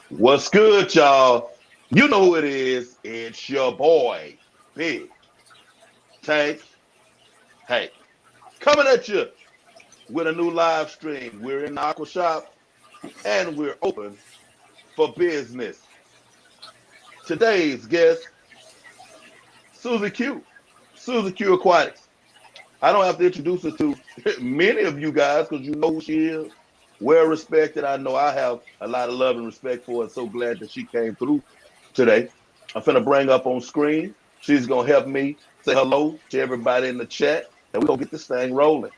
What's good, y'all? You know who it is. It's your boy, Big Tank. Hey, coming at you with a new live stream. We're in the Aqua Shop and we're open for business. Today's guest, Susan Q. Susan QueAquatics. I don't have to introduce her to many of you guys because you know who she is. Well respected. I know I have a lot of love and respect for her. So glad that she came through today. I'm finna bring up on screen. She's gonna help me say hello to everybody in the chat, and we're gonna get this thing rolling.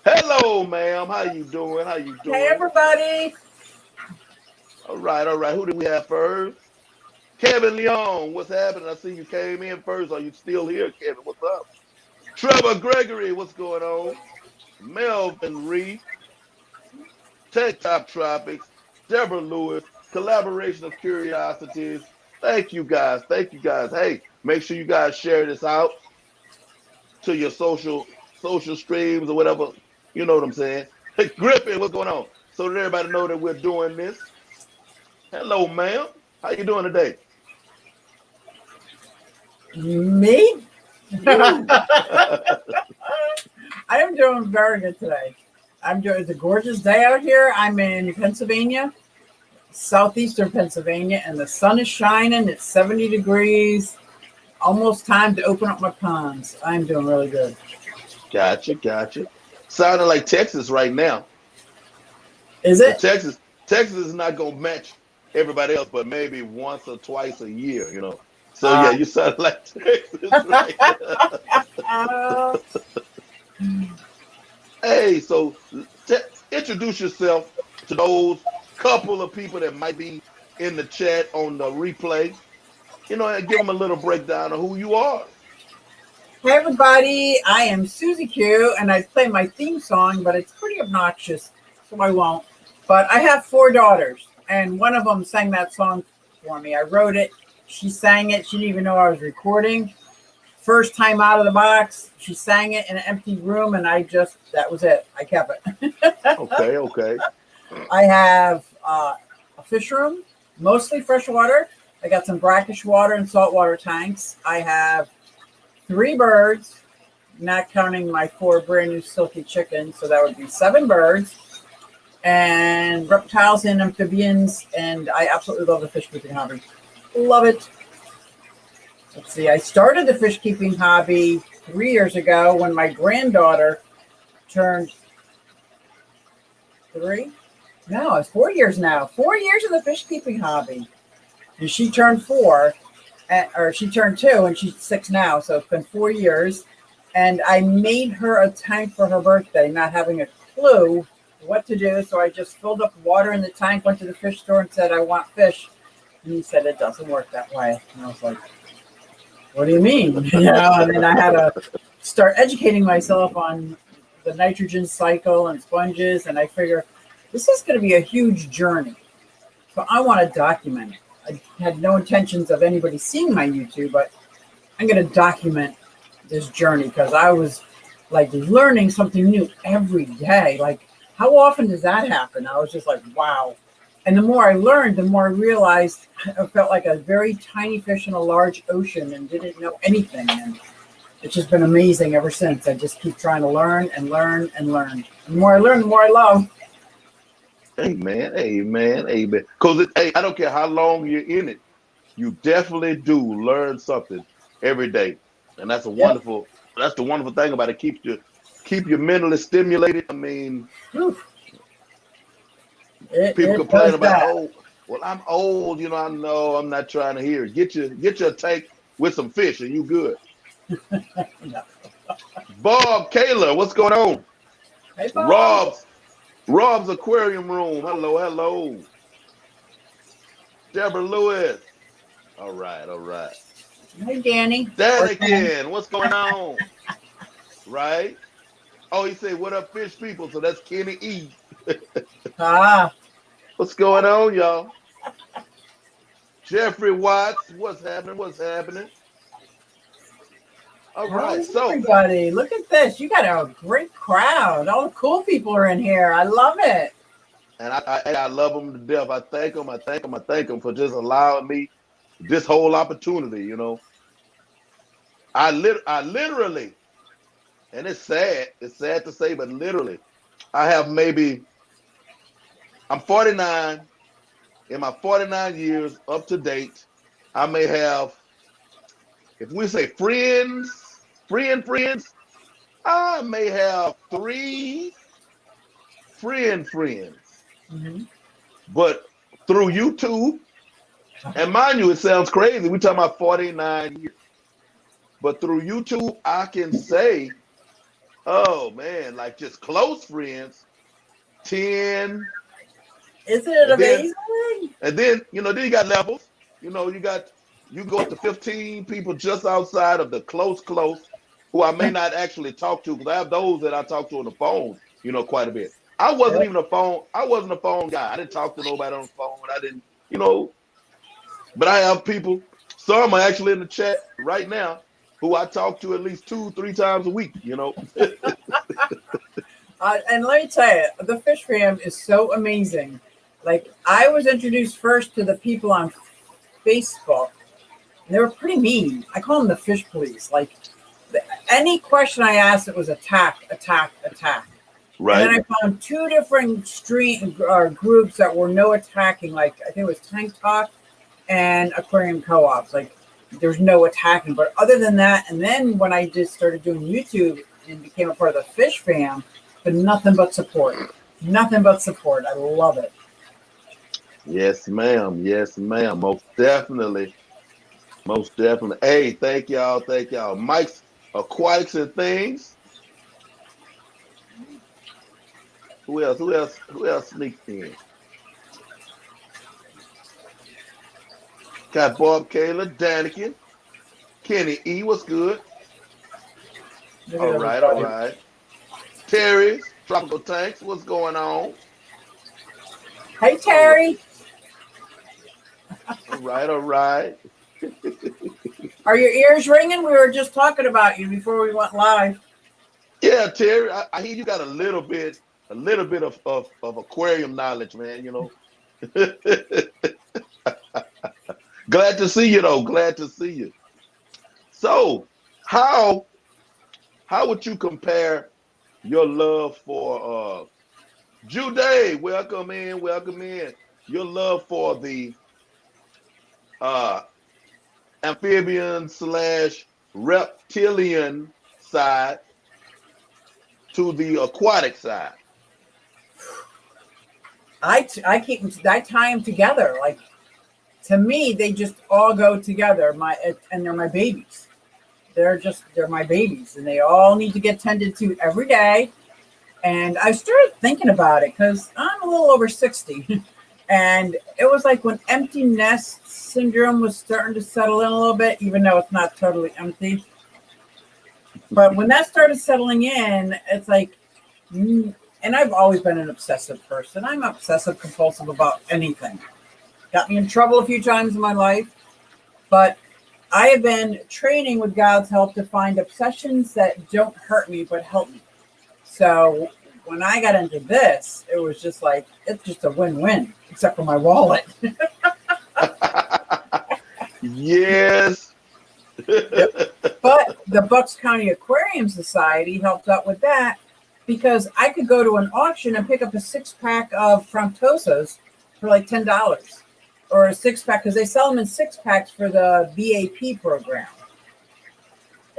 Hello, ma'am. How you doing? How you Hey, doing? everybody. All right, all right. Who do we have first? Kevin Leon, what's happening? I see you came in first. Are you still here, Kevin? What's up? Trevor Gregory, what's going on? Melvin Reed, Tech Top Tropics, Deborah Lewis, Collaboration of Curiosities. Thank you guys. Thank you guys. Hey, make sure you guys share this out to your social streams or whatever. You know what I'm saying? Hey, Griffin, what's going on? So that everybody know that we're doing this. Hello, ma'am. How you doing today? Me? You. I am doing very good today. It's a gorgeous day out here. I'm in Pennsylvania, southeastern Pennsylvania, and the sun is shining. It's 70 degrees. Almost time to open up my ponds. I'm doing really good. Gotcha, gotcha. Sounding like Texas right now. Is But it? Texas is not gonna match everybody else, but maybe once or twice a year. So yeah, Uh, you sound like Texas right now. uh, Hey, so t- introduce yourself to those couple of people that might be in the chat on the replay. And give them a little breakdown of who you are. hey, everybody. I am Susie Q, and I play my theme song, but it's pretty obnoxious, so I won't. But I have four daughters, and one of them sang that song for me. I wrote it. She sang it. She didn't even know I was recording. First time out of the box, she sang it in an empty room, and that was it. I kept it. Okay, okay. I have a fish room, mostly freshwater. I got some brackish water and saltwater tanks. I have three birds, not counting my four brand new silky chickens. So that would be seven birds and reptiles and amphibians. And I absolutely love the fish keeping hobby. Love it. Let's see. I started the fish keeping hobby 3 years ago when my granddaughter turned three. No, it's 4 years now. 4 years of the fish keeping hobby. And she turned four, or she turned two, and she's six now. So it's been 4 years. And I made her a tank for her birthday, not having a clue what to do. So I just filled up water in the tank, went to the fish store and said, I want fish. And he said, it doesn't work that way. And I was like, what do you mean? And then I had to start educating myself on the nitrogen cycle and sponges. And I figure this is going to be a huge journey. So I want to document it. I had no intentions of anybody seeing my YouTube, but I'm going to document this journey because I was like learning something new every day. Like, how often does that happen? I was just like, wow. And the more I learned, the more I realized I felt like a very tiny fish in a large ocean and didn't know anything. And it's just been amazing ever since. I just keep trying to learn and learn and learn. The more I learn, the more I love. Amen, amen, amen. Because hey, I don't care how long you're in it, you definitely do learn something every day, and that's a Yep. wonderful. That's the wonderful thing about it. Keep you mentally stimulated. I mean, Whew. people It complain does about, that. oh, well, I'm old. I know. I'm not trying to hear it. Get your tank with some fish, and you good. No. Bob Kaler, what's going on? Hey, Bob. Rob's aquarium room. Hello, hello. Deborah Lewis. All right, all right. Hey, Danny. Dan Or Dan. again. What's going on? Right? Oh, he said, "What up, fish people?" So that's Kenny E. Ah, What's going on, y'all? Jeffrey Watts. What's happening? What's happening? All right. how's So, everybody? Look at this. You got a great crowd. All the cool people are in here. I love it. and I love them to death. I thank them for just allowing me this whole opportunity. You know, I literally, and it's sad to say, but literally, I have maybe, I'm 49. In my 49 years up to date, I may have, if we say friends, I may have 3 friends. Mm-hmm. But through YouTube, and mind you, it sounds crazy. We're talking about 49 years. But through YouTube, I can say, oh man, like just close friends, 10. Isn't it And then, amazing? then you got levels. You go up to 15 people just outside of the close, who I may not actually talk to, because I have those that I talk to on the phone, quite a bit. I wasn't Yep. even I wasn't a phone guy. I didn't talk to nobody on the phone. I didn't, you know, but I have people, some are actually in the chat right now, who I talk to at least 2-3 times a week. And let me tell you, the fish fam is so amazing. Like, I was introduced first to the people on Facebook. And they were pretty mean. I call them the fish police. Like, any question I asked, it was attack, attack, attack. And then Right. I found 2 different groups that were no attacking. Like, I think it was Tank Talk and Aquarium Co-ops. Like, there's no attacking. But other than that, and then when I just started doing YouTube and became a part of the fish fam, but nothing but support. Nothing but support. I love it. Yes, ma'am. Yes, ma'am. Most definitely. Most definitely. Hey, thank y'all. Thank y'all. Mike's Aquatics and Things. Who else? Who else? Who else sneaked in? Got Bob Kayla, Danikin, Kenny E. What's good? Look at All right, all everybody. right. Terry's Tropical Tanks. What's going on? Hey, All right, Terry. all right, all right. Are your ears ringing? We were just talking about you before we went live. Yeah, Terry. I hear you got a little bit of aquarium knowledge, man. Glad to see you though. Glad to see you. So, how would you compare your love for Jude? Welcome in, welcome in. Your love for the uh amphibian slash reptilian side to the aquatic side. I tie them together. Like, to me, they just all go together. And they're my babies. They're my babies, and they all need to get tended to every day. And I started thinking about it because I'm a little over 60. And it was like when empty nest syndrome was starting to settle in a little bit, even though it's not totally empty. But when that started settling in, it's like, and I've always been an obsessive person. I'm obsessive compulsive about anything. Got me in trouble a few times in my life, but I have been training with God's help to find obsessions that don't hurt me but help me. So when I got into this, it was just like, it's just a win-win, except for my wallet. Yes. But the Bucks County Aquarium Society helped out with that because I could go to an auction and pick up a 6-pack of Frontosas for like $10, or a 6-pack, because they sell them in 6-packs for the BAP program.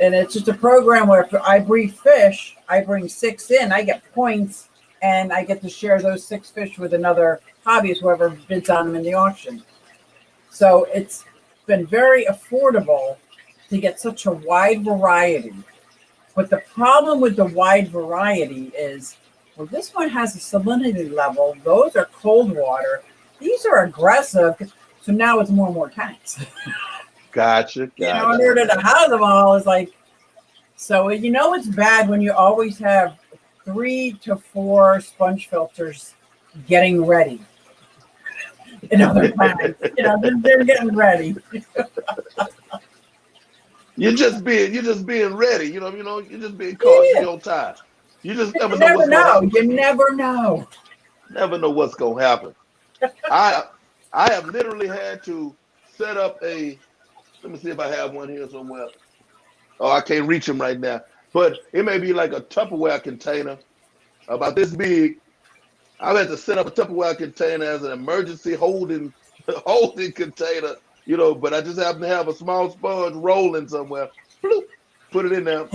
And it's just a program where if I breed fish, I bring 6 in, I get points, and I get to share those 6 fish with another hobbyist, whoever bids on them in the auction. So it's been very affordable to get such a wide variety. But the problem with the wide variety is, well, this one has a salinity level. Those are cold water. These are aggressive. So now it's more and more tanks. Gotcha. In order to house them all is like, so it's bad when you always have 3 to 4 sponge filters getting ready. In other times, they're getting ready. You're just being ready. You're just being cautious. Yeah. You're on time. You just never You know never what's going to know. happen. You never know. Never know what's gonna happen. I I have literally had to set up a. Let me see if I have one here somewhere. Oh, I can't reach them right now. But it may be like a Tupperware container about this big. I've had to set up a Tupperware container as an emergency holding holding container, but I just happen to have a small sponge rolling somewhere. Bloop, put it in there.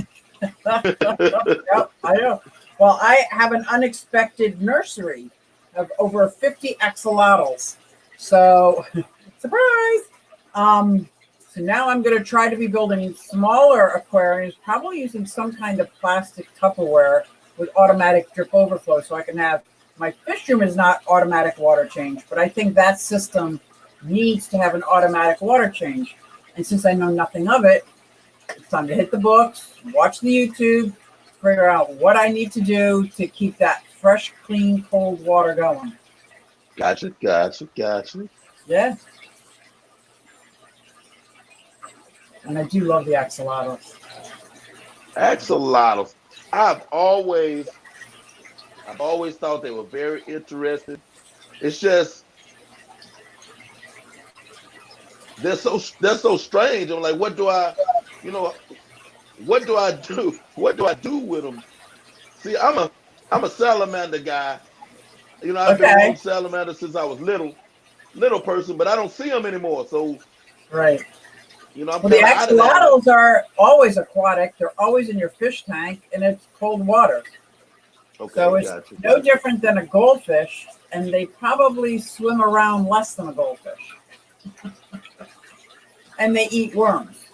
Yep, I know. Well, I have an unexpected nursery of over 50 axolotls. So, surprise! So now I'm going to try to be building smaller aquariums, probably using some kind of plastic Tupperware with automatic drip overflow, so I can have my fish room is not automatic water change, but I think that system needs to have an automatic water change. And since I know nothing of it, it's time to hit the books, watch the YouTube, figure out what I need to do to keep that fresh, clean, cold water going. Gotcha. Yeah. And I do love the axolotls. Axolotls. I've always thought they were very interesting. It's just they're so strange. I'm like, you know, what do I do? What do I do with them? See, I'm a salamander guy. I've been wanting Okay. salamanders since I was little person, but I don't see them anymore. So, Right. I'm Well, the kind of out of that. axolotls are always aquatic. They're always in your fish tank, and it's cold water. So Okay, it's gotcha. no different than a goldfish, and they probably swim around less than a goldfish. And they eat worms.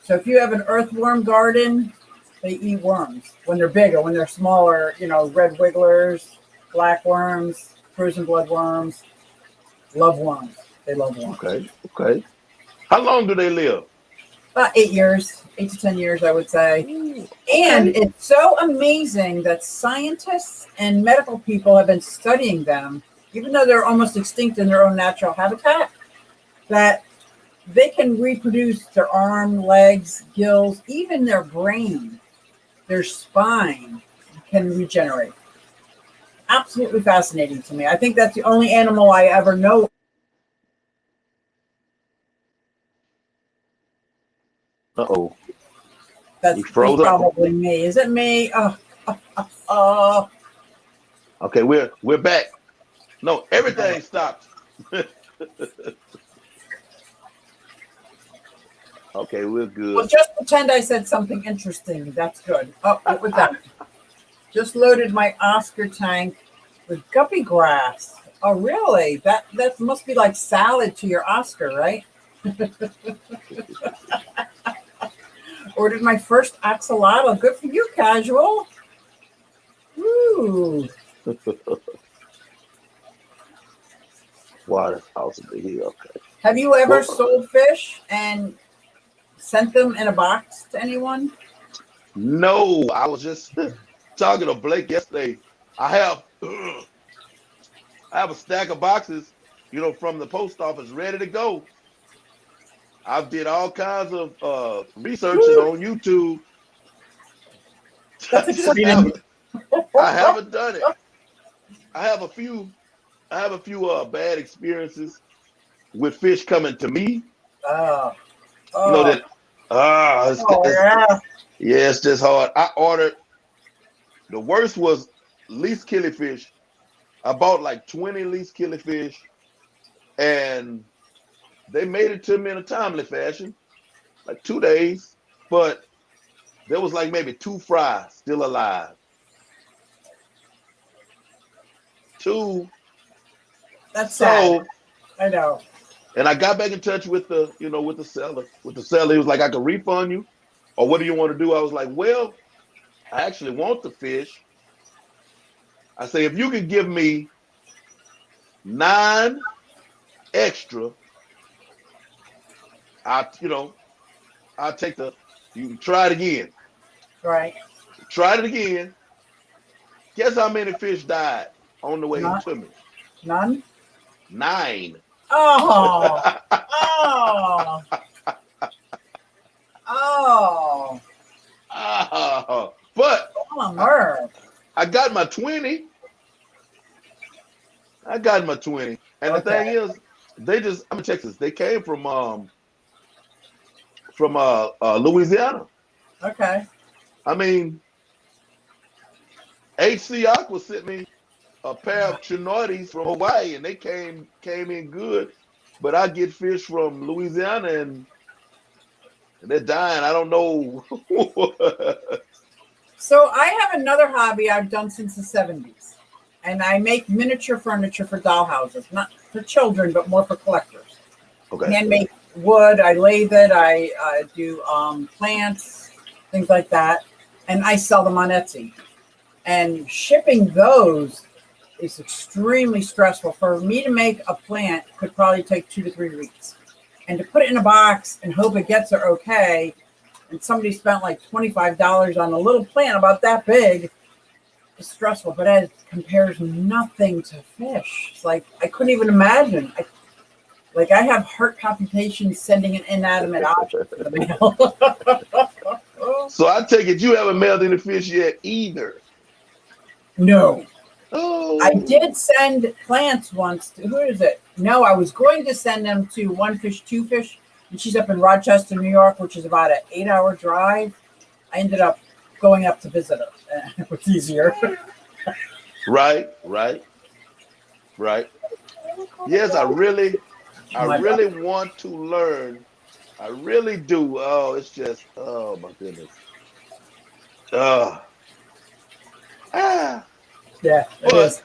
So if you have an earthworm garden, they eat worms when they're bigger. When they're smaller, red wigglers, black worms, frozen bloodworms, love worms. They love worms. Okay. How long do they live? About 8 years, 8 to 10 years, I would say. Ooh, And okay. it's so amazing that scientists and medical people have been studying them, even though they're almost extinct in their own natural habitat, that they can reproduce their arm, legs, gills, even their brain, their spine can regenerate. Absolutely fascinating to me. I think that's the only animal I ever know Uh-oh. that's He it's froze up. probably me. Is it me? Oh, Okay, we're back. No, everything stopped. Okay, we're well, good. just pretend I said something interesting. That's good. Oh, what was that? Just loaded my Oscar tank with guppy grass. Oh, really? That must be like salad to your Oscar, right? Ordered my first axolotl. Good for you, casual. Ooh. Wow, that's awesome to hear. Okay. Have you ever Well, sold fish and sent them in a box to anyone? no, I was just talking to Blake yesterday. I have I have a stack of boxes, from the post office ready to go. I've did all kinds of researching Woo, on YouTube. that's I just exciting. haven't I haven't done it. I have a few bad experiences with fish coming to me. Oh, That oh, oh, yeah. yeah, it's just hard. I ordered the worst was least killifish. I bought like 20 least killifish, and they made it to me in a timely fashion, like 2 days. But there was like maybe two fries still alive. Two. That's sad. So, I know. and I got back in touch with with the seller. With the seller, he was like, I can refund you, or what do you want to do? I was like, well, I actually want the fish. I say, if you could give me 9 extra, I'll take you can try it again. Right. Tried it again. Guess how many fish died on the way Not to me? none. 9. Oh, oh, oh. But On Earth. I got my 20. I got my 20. And the thing Okay. is, I'm in Texas. They came from Louisiana. Okay. I mean, HC Aqua sent me a pair of Chinoides from Hawaii, and they came in good. But I get fish from Louisiana, and they're dying. I don't know. So I have another hobby I've done since the 70s. And I make miniature furniture for doll houses, not for children, but more for collectors. Okay. Handmade wood, I lathe it, I do plants, things like that. And I sell them on Etsy. And shipping those is extremely stressful. For me to make a plant could probably take 2 to 3 weeks. And to put it in a box and hope it gets there okay, and somebody spent like $25 on a little plant about that big, it's stressful, but it compares nothing to fish. It's like I couldn't even imagine. I have heart palpitations sending an inanimate object to the mail. So I take it you haven't mailed any fish yet either. No. I Oh. did send plants once. Who is it? No, I was going to send them to One Fish, Two Fish, and she's up in Rochester, New York, which is about an 8-hour drive. I ended up going up to visit her. It was easier. Right. Yes, I really want to learn. I really do. Oh, it's just, oh my goodness. Uh, ah, Yeah, it is.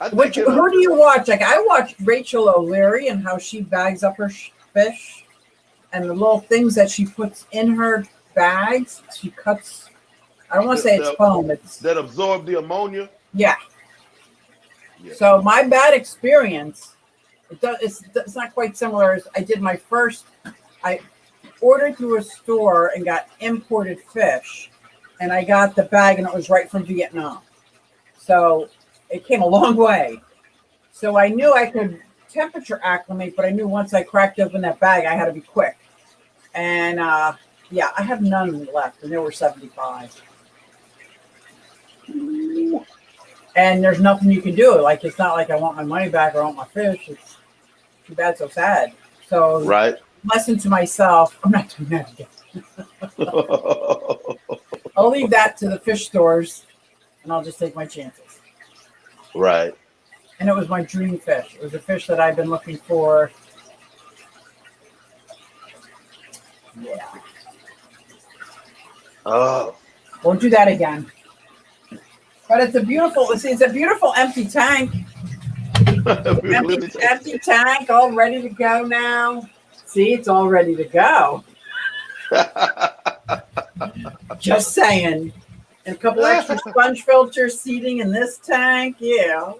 but I think Who do you watch? Like I watch Rachel O'Leary and how she bags up her fish, and the little things that she puts in her bags. She cuts. I don't want to say it's foam. It's that absorb the ammonia. Yeah. Yeah. So my bad experience, it's not quite similar as I did my first. I ordered through a store and got imported fish, and I got the bag and it was right from Vietnam. So it came a long way. So I knew I could temperature acclimate, but I knew once I cracked open that bag, I had to be quick. And yeah, I have none left, and there were 75. And there's nothing you can do. Like, it's not like I want my money back or I want my fish. It's too bad, so sad. So, right. Lesson to myself, I'm not doing that again. I'll leave that to the fish stores, and I'll just take my chances. Right. And it was my dream fish. It was a fish that I've been looking for. Yeah. Oh. Won't do that again. But it's a beautiful empty tank. Empty tank, all ready to go now. See, it's all ready to go. Just saying. And a couple extra sponge filter seating in this tank. Yeah.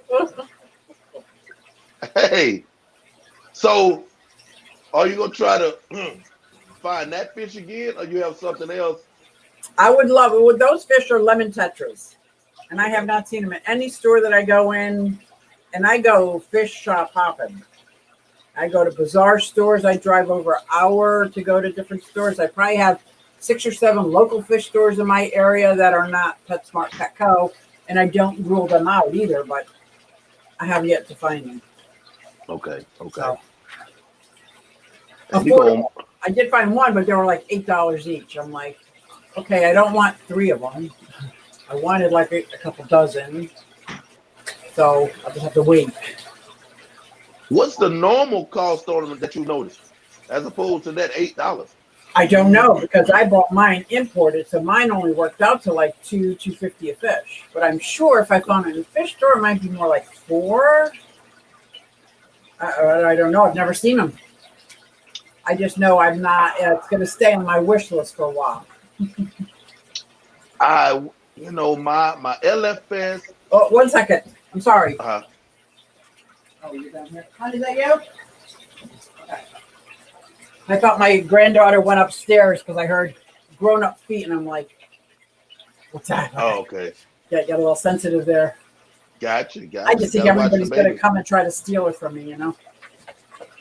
Hey, so are you going to try to find that fish again, or you have something else? I would love it. Those fish are lemon tetras. And I have not seen them at any store that I go in. And I go fish shop hopping. I go to bazaar stores. I drive over an hour to go to different stores. I probably have 6 or 7 local fish stores in my area that are not PetSmart, Petco. And I don't rule them out either, but I have yet to find them. Okay. So, affordable. I did find one, but they were like $8 each. I'm like, okay, I don't want 3 of them. I wanted like a couple dozen. So I'll just have to wait. What's the normal cost on them that you noticed, as opposed to that $8? I don't know, because I bought mine imported, so mine only worked out to like $2.50 a fish. But I'm sure if I found it in the fish store, it might be more like $4. I don't know. I've never seen them. I just know I'm not. It's going to stay on my wish list for a while. My LFS. Oh, 1 second. I'm sorry. Uh-huh. Oh, you're down here. How did that go? Okay. I thought my granddaughter went upstairs because I heard grown-up feet, and I'm like, what's that? Oh, okay. Yeah, got a little sensitive there. Gotcha. I just think everybody's going to come and try to steal it from me, you know?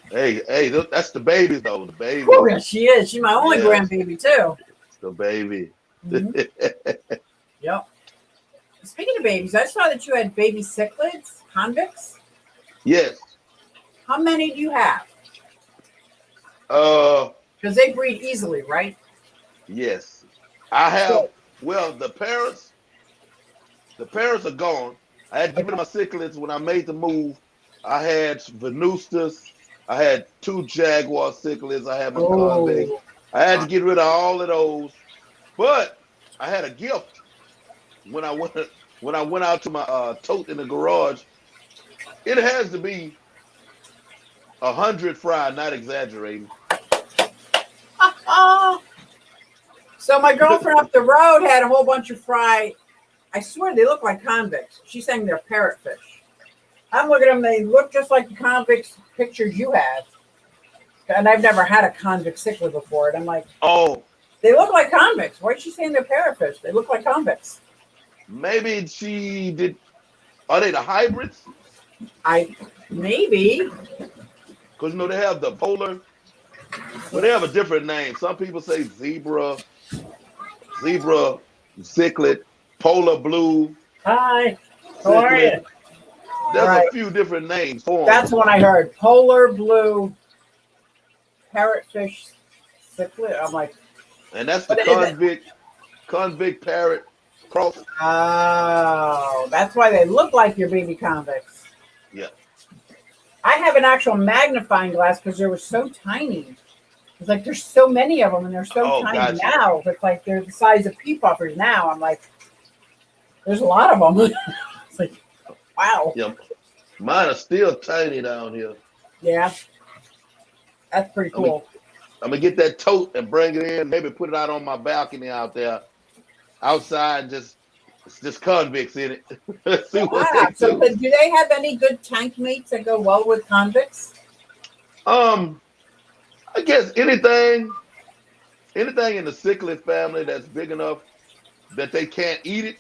Hey, that's the baby, though. The baby. Oh, yeah, she is. She's my only grandbaby, too. It's the baby. Mm-hmm. Yep. Speaking of babies, I saw that you had baby cichlids, convicts. Yes. How many do you have? Uh, Because they breed easily, right? yes. I have. So, Well, the parents are gone. I had to get rid of okay. my cichlids when I made the move. I had Venustus. I had two Jaguar cichlids. I had my convict. Oh, I had to get rid of all of those. But I had a gift when I went out to my tote in the garage. It has to be 100 fry, not exaggerating. oh. So my girlfriend up the road had a whole bunch of fry. I swear they look like convicts. She's saying they're parrotfish. I'm looking at them. They look just like the convicts pictures you have. And I've never had a convict cichlid before. And I'm like, Oh, they look like convicts. Why is she saying they're parrotfish? They look like convicts. maybe she did. Are they the hybrids? I maybe. Because they have the polar. Well, they have a different name. Some people say zebra cichlid, polar blue Hi. How are you? cichlid. All There's a right. few different names for them. That's the one I heard. Polar blue parrotfish cichlid. I'm like, And that's the what is it? convict parrot cross. Oh, that's why they look like your baby convicts. Yeah. I have an actual magnifying glass because they were so tiny. It's like there's so many of them and they're so Oh, tiny gotcha. now. It's like they're the size of pea puffers now. I'm like, there's a lot of them. It's like, wow. Yeah. Mine are still tiny down here. Yeah, that's pretty I'm gonna, cool. I'm gonna get that tote and bring it in. Maybe put it out on my balcony out there, outside. Just convicts in it. See what Ah, they so do. do they have any good tank mates that go well with convicts? Um, I guess anything in the cichlid family that's big enough that they can't eat it.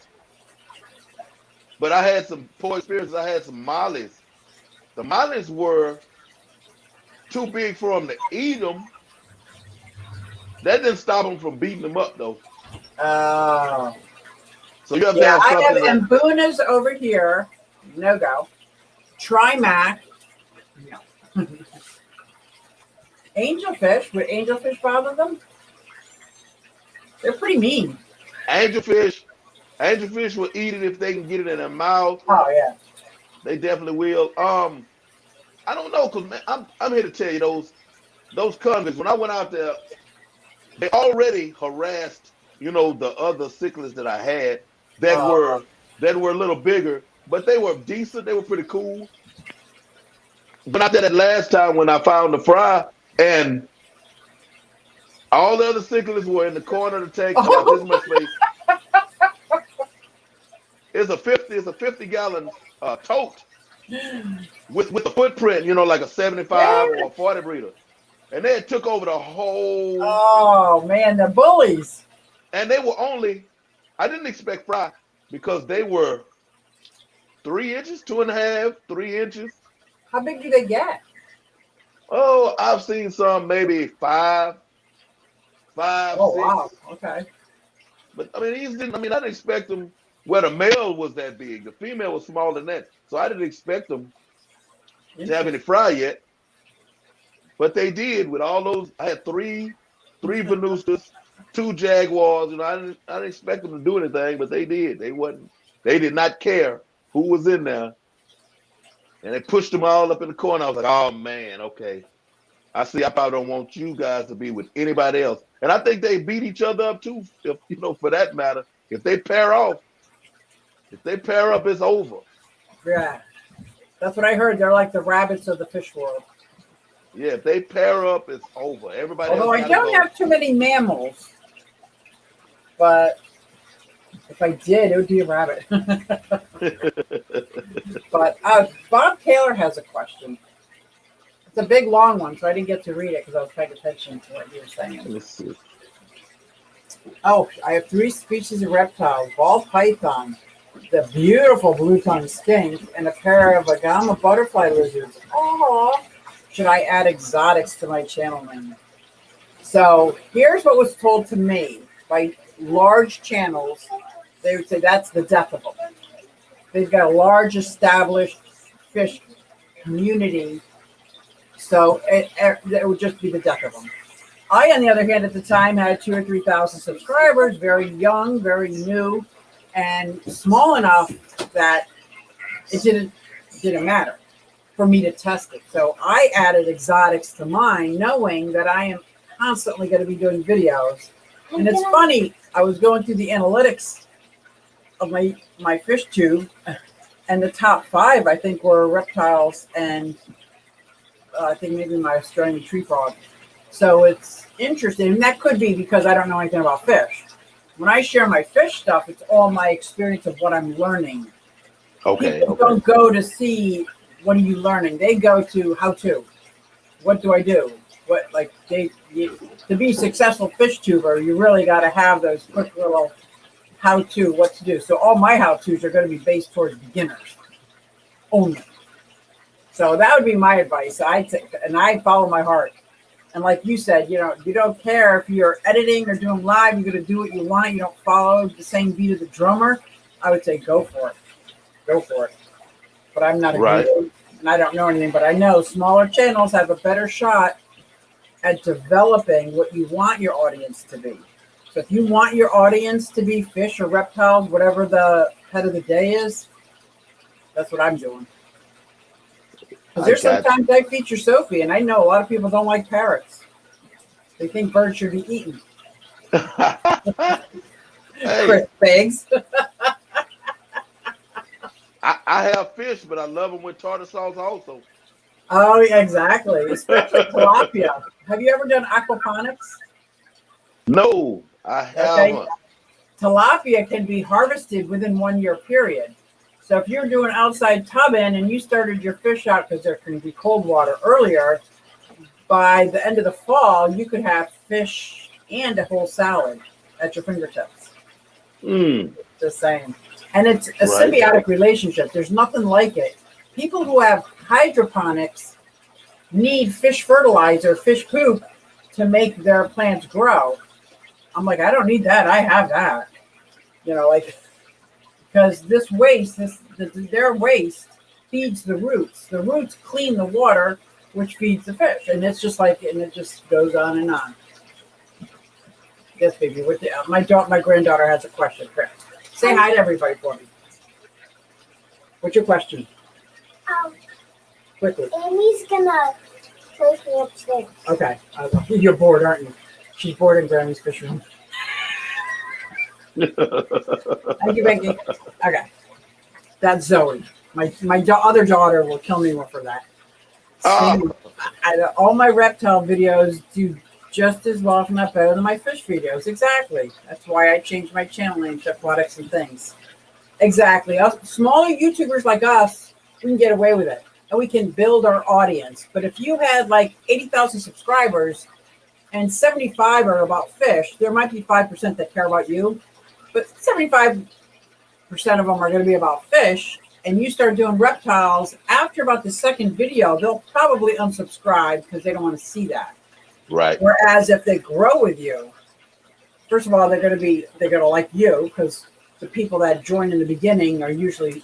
But I had some poor experiences. I had some mollies. The mollies were too big for them to eat them. That didn't stop them from beating them up though. Oh, So you have to yeah. have I something have that. Mbunas over here. No go. Trimac. No. Angelfish. Would angelfish bother them? They're pretty mean. Angelfish, angelfish will eat it if they can get it in their mouth. Oh yeah. They definitely will. I don't know, cause man, I'm here to tell you those convicts. When I went out there, they already harassed, the other cichlids that I had that Oh. were that were a little bigger, but they were decent. They were pretty cool. But I did that last time when I found the fry, and all the other cichlids were in the corner of the tank about this Oh. much space. It's a 50 gallon tote with a footprint, like a Yeah. 75 or a 40 breeder. And they had took over the whole, Oh man, the bullies. and they were only, I didn't expect fry because they were 3 inches, 2.5, 3 inches. How big do they get? Oh, I've seen some maybe five, Oh wow. six. Okay. But I mean, I didn't expect them where the male was that big. The female was smaller than that. So I didn't expect them to have any Interesting. fry yet. But they did with all those. I had three Venustas, two Jaguars. I didn't expect them to do anything, but they did. They did not care who was in there. And they pushed them all up in the corner. I was like, oh man, okay. I see. I probably don't want you guys to be with anybody else. And I think they beat each other up too. If for that matter, if they pair off, if they pair up, it's over. Yeah. That's what I heard. They're like the rabbits of the fish world. Yeah, if they pair up, it's over. Everybody Although else I got to don't go. have too many mammals, but if I did, it would be a rabbit. But Bob Taylor has a question. It's a big, long one, so I didn't get to read it because I was paying attention to what you were saying. Let's see. Oh, I have 3 species of reptiles: ball python, the beautiful blue-tongued skink, and a pair of agama butterfly lizards. Oh, should I add exotics to my channel name? So here's what was told to me by large channels. They would say that's the death of them. They've got a large established fish community. So it would just be the death of them. I, on the other hand, at the time had 2,000 or 3,000 subscribers, very young, very new, and small enough that it didn't matter for me to test it. So I added exotics to mine, knowing that I am constantly going to be doing videos. And it's funny, I was going through the analytics of my fish tube, and the top 5, I think, were reptiles and I think maybe my Australian tree frog. So it's interesting. And that could be because I don't know anything about fish. When I share my fish stuff, it's all my experience of what I'm learning. Okay. People don't go to see what are you learning. They go to how to. What do I do? What to be a successful fish tuber, you really got to have those quick little how to, what to do. So all my how tos are going to be based towards beginners only. So that would be my advice. I follow my heart. And like you said, you don't care if you're editing or doing live, you're going to do what you want. You don't follow the same beat of the drummer. I would say go for it. Go for it. But I'm not a guru, and I don't know anything, but I know smaller channels have a better shot at developing what you want your audience to be. So if you want your audience to be fish or reptiles, whatever the head of the day is, that's what I'm doing. Because there's sometimes I feature Sophie, and I know a lot of people don't like parrots. They think birds should be eaten. Hey. Chris Biggs. I have fish, but I love them with tartar sauce also. Oh, yeah, exactly. Especially tilapia. Have you ever done aquaponics? No, I haven't. Okay. Tilapia can be harvested within 1 year period. So if you're doing outside tubbing and you started your fish out because there can be cold water earlier, by the end of the fall, you could have fish and a whole salad at your fingertips. Just saying. And it's a symbiotic relationship. There's nothing like it. People who have hydroponics need fish fertilizer, fish poop to make their plants grow. I'm like, I don't need that. I have that. Because this waste, their waste feeds the roots. The roots clean the water, which feeds the fish. And it's just and it just goes on and on. Yes, baby. My granddaughter has a question. Say hi to everybody for me. What's your question? Quickly. Amy's gonna take me upstairs. Okay. You're bored, aren't you? She's bored in Grammy's fish room. Thank you, Becky. Okay. That's Zoe. My other daughter will kill me for that. All my reptile videos do just as well, if not better, than my fish videos. Exactly. That's why I changed my channel name to Aquatics and Things. Exactly. Us smaller YouTubers like us, we can get away with it. And we can build our audience. But if you had 80,000 subscribers and 75 are about fish, there might be 5% that care about you. But 75% of them are going to be about fish. And you start doing reptiles, after about the second video, they'll probably unsubscribe because they don't want to see that. Right. Whereas if they grow with you, first of all, they're going to like you because the people that join in the beginning are usually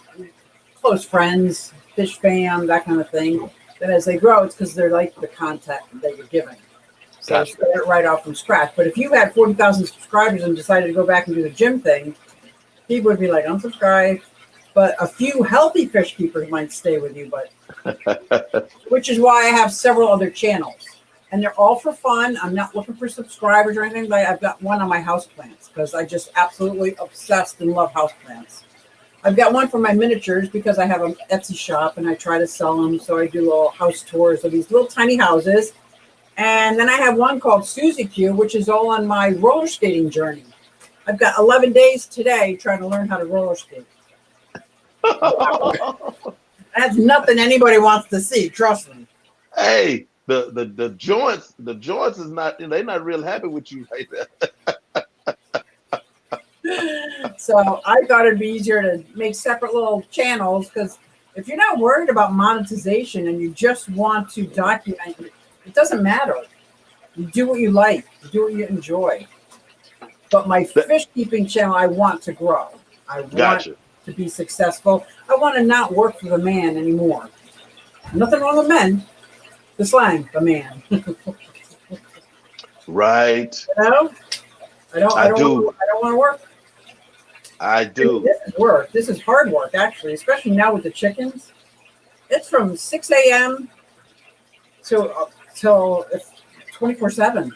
close friends, fish fam, that kind of thing. Then as they grow, it's because they're like the content that you're giving. So Gotcha. start it right off from scratch. But if you had 40,000 subscribers and decided to go back and do the gym thing, people would be like, unsubscribe. But a few healthy fish keepers might stay with you, which is why I have several other channels. And they're all for fun. I'm not looking for subscribers or anything. I've got one on my houseplants because I just absolutely obsessed and love houseplants. I've got one for my miniatures because I have an Etsy shop and I try to sell them. So I do little house tours of these little tiny houses. And then I have one called Susan Q, which is all on my roller skating journey. I've got 11 days today trying to learn how to roller skate. That's nothing anybody wants to see. Trust me. Hey. The joints is not, they're not real happy with you right there. So I thought it'd be easier to make separate little channels because if you're not worried about monetization and you just want to document, it doesn't matter. You do what you like, you do what you enjoy. But my fish keeping channel, I want to grow. I want to be successful. I want to not work for the man anymore. Nothing wrong with men. The slang, the man. Right. You know? I do. I don't want to work. I do. This is work. This is hard work, actually, especially now with the chickens. It's from 6 a.m. till 24/7.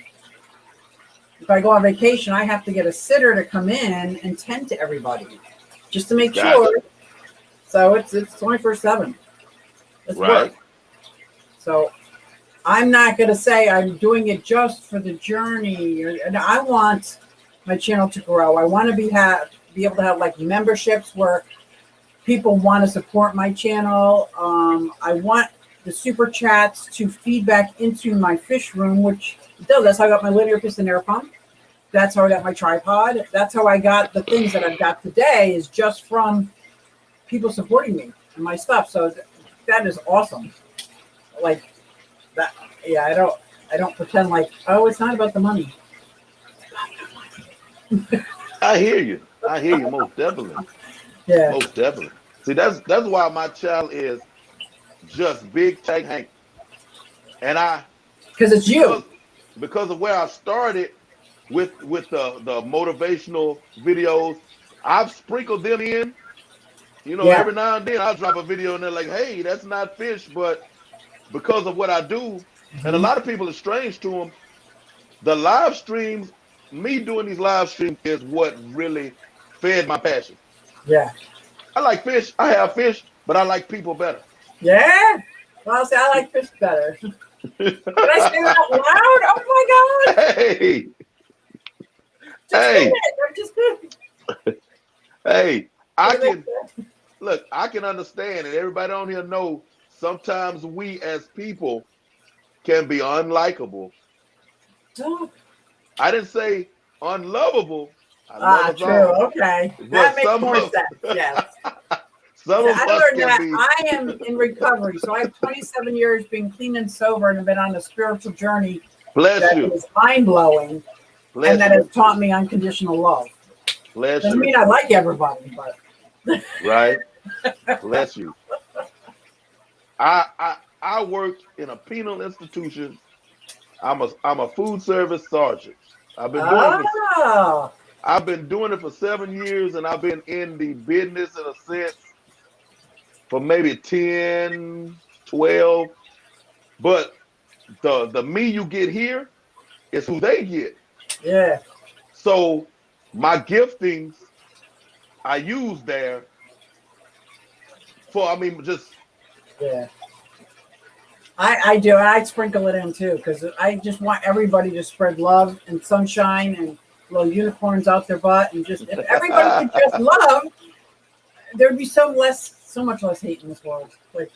If I go on vacation, I have to get a sitter to come in and tend to everybody, just to make sure. So it's 24/7. It's Right. work. So I'm not going to say I'm doing it just for the journey. And I want my channel to grow. I want to be able to have like memberships where people want to support my channel. I want the super chats to feed back into my fish room, which it does. That's how I got my linear piston air pump. That's how I got my tripod. That's how I got the things that I've got today, is just from people supporting me and my stuff. So that is awesome. Like that. Yeah, I don't pretend like, oh, it's not about the money. I hear you. I hear you most definitely. Yeah. Most definitely. See, that's why my channel is just Big Tank Hank. And Because it's you. because of where I started with the motivational videos, I've sprinkled them in. You know, every now and then I'll drop a video and they're like, hey, that's not fish, but because of what I do, and a lot of people are strange to them, the live streams, me doing these live streams is what really fed my passion. Yeah. I like fish. I have fish, but I like people better. Yeah. Well, see, I like fish better. Did I say that out loud? Oh my God. Hey. Just kidding. Hey, I can understand, and everybody on here know sometimes we as people can be unlikable. Oh. I didn't say unlovable. I love us True. all. Okay. But That makes more sense. Yes. Some of I us learned can that be. I am in recovery. So I have 27 years being clean and sober and have been on a spiritual journey Bless that you. is mind-blowing. Bless And that you. has taught me unconditional love. Bless Doesn't you. mean I like everybody, but Right. Bless you. I work in a penal institution. I'm a food service sergeant. I've been doing it for 7 years, and I've been in the business in a sense for maybe 10, 12. But the me you get here is who they get. yeah. So my giftings I use there for, just Yeah. I do. I sprinkle it in too because I just want everybody to spread love and sunshine and little unicorns out their butt, and just if everybody could just love, there'd be so much less hate in this world. Like,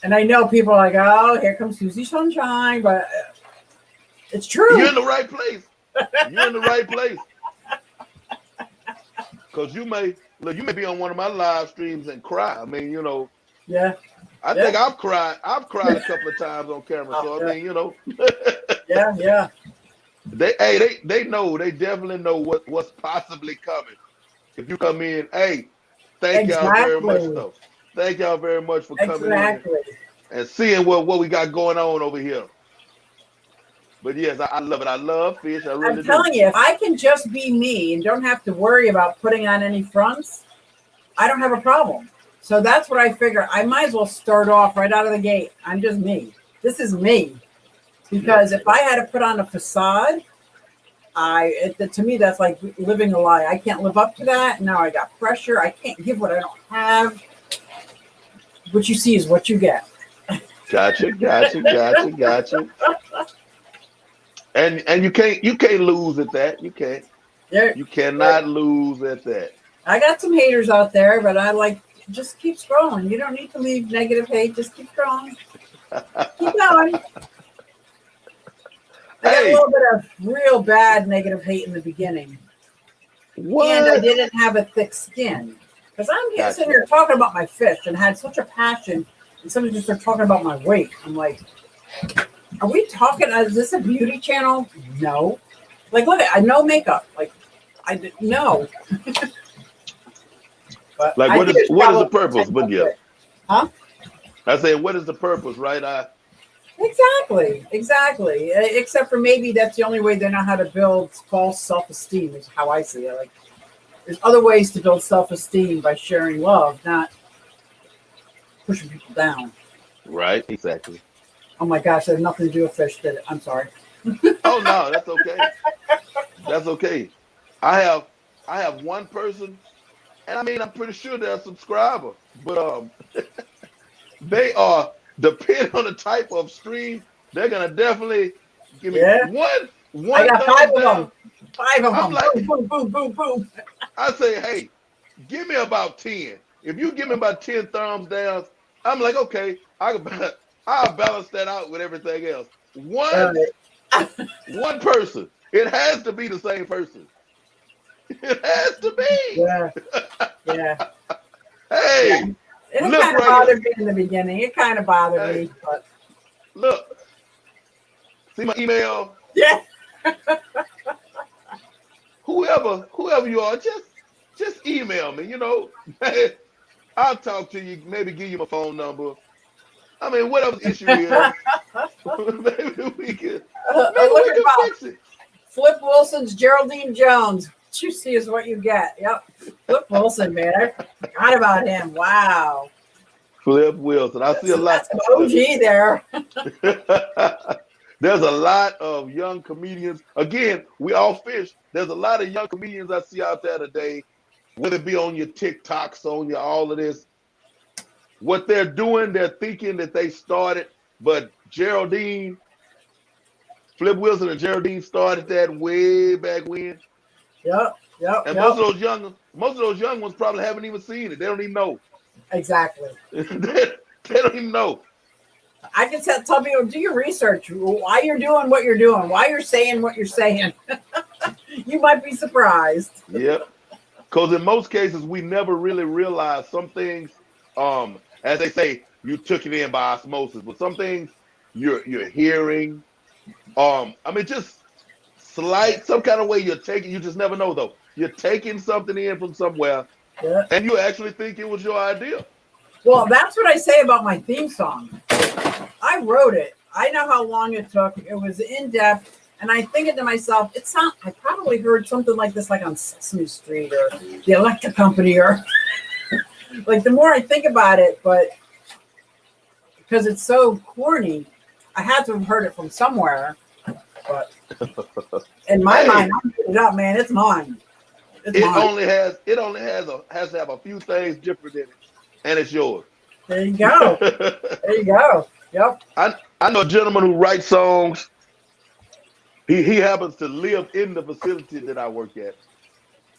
and I know people are like, oh, here comes Susie Sunshine, but it's true. You're in the right place. You're in the right place. Because you may be on one of my live streams and cry. Yeah. I think I've cried a couple of times on camera. So Yeah. They know, they definitely know what's possibly coming. If you come in, hey, thank y'all very much though. Thank y'all very much for coming in and seeing what we got going on over here. But yes, I love it. I love fish. I really do. I'm telling you, if I can just be me and don't have to worry about putting on any fronts, I don't have a problem. So that's what I figure. I might as well start off right out of the gate. I'm just me. This is me. Because if I had to put on a facade, to me, that's like living a lie. I can't live up to that. Now I got pressure. I can't give what I don't have. What you see is what you get. Gotcha. And you can't lose at that. You can't. You cannot lose at that. I got some haters out there, but I just keep scrolling. You don't need to leave negative hate. Just keep scrolling. Keep going. I got a little bit of real bad negative hate in the beginning. What? And I didn't have a thick skin. Because I'm sitting here talking about my fish and had such a passion, and somebody just started talking about my weight. I'm like, are we talking? Is this a beauty channel? No. Like, look, I no makeup. Like, no. Like, what is the purpose? But yeah. Huh? I say, what is the purpose, right? Exactly. Except for maybe that's the only way they know how to build false self-esteem, is how I see it. Like, there's other ways to build self-esteem by sharing love, not pushing people down. Right, exactly. Oh my gosh, that had nothing to do with fish, did it? I'm sorry. Oh no, that's okay. That's okay. I have I have one person, and I mean I'm pretty sure they're a subscriber, but they are depending on the type of stream, they're gonna definitely give me Yeah, I one got five thumbs of them. down. Five of I'm them. like, Boom, boom, boom, boom, boom. I say, hey, give me about 10. If you give me about 10 thumbs down, I'm like, okay, I'll balance that out with everything else. All right. One person. It has to be the same person. It has to be. Yeah, yeah, yeah. Hey, And it look kind of right here. bothered me in the beginning. It kind of bothered Hey, me, but look. See my email? yeah. Whoever you are, just email me, you know. I'll talk to you, maybe give you my phone number. I mean, whatever the issue is, maybe we can maybe Look we at can Bob. fix it. Flip Wilson's Geraldine Jones. What you see is what you get. Yep. Flip Wilson, man. I forgot about him. Wow. Flip Wilson. I see a lot. That's an OG there. There's a lot of young comedians. Again, we all fish. There's a lot of young comedians I see out there today, whether it be on your TikToks, on your all of this. What they're doing, they're thinking that they started, but Flip Wilson and Geraldine started that way back when. Yep. And most of those young ones probably haven't even seen it. They don't even know. Exactly. They don't even know. I can tell people, do your research. Why you're doing what you're doing. Why you're saying what you're saying. You might be surprised. Yep. Because in most cases, we never really realize some things. As they say, you took it in by osmosis, but some things you're hearing. I mean, just some kind of way you're taking. You just never know though. You're taking something in from somewhere, Yeah. and you actually think it was your idea. Well, that's what I say about my theme song. I wrote it. I know how long it took. It was in depth. And I think to myself, I probably heard something like this, like on Sesame Street or the Electric Company, or like the more I think about it, but because it's so corny, I had to have heard it from somewhere. But in my mind, I'm putting it up, man. It's mine. It's mine. Has to have a few things different in it, and it's yours. There you go. There you go. Yep. I know a gentleman who writes songs. He happens to live in the facility that I work at.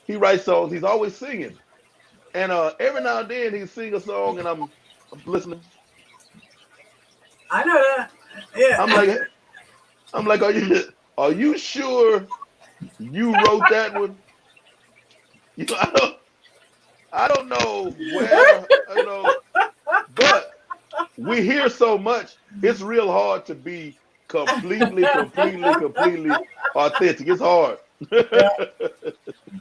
He writes songs. He's always singing, and every now and then he sing a song, and I'm listening. I know that. Yeah. I'm like, are you sure you wrote that one? You know, I don't know where, but we hear so much. It's real hard to be completely authentic. It's hard. Yeah.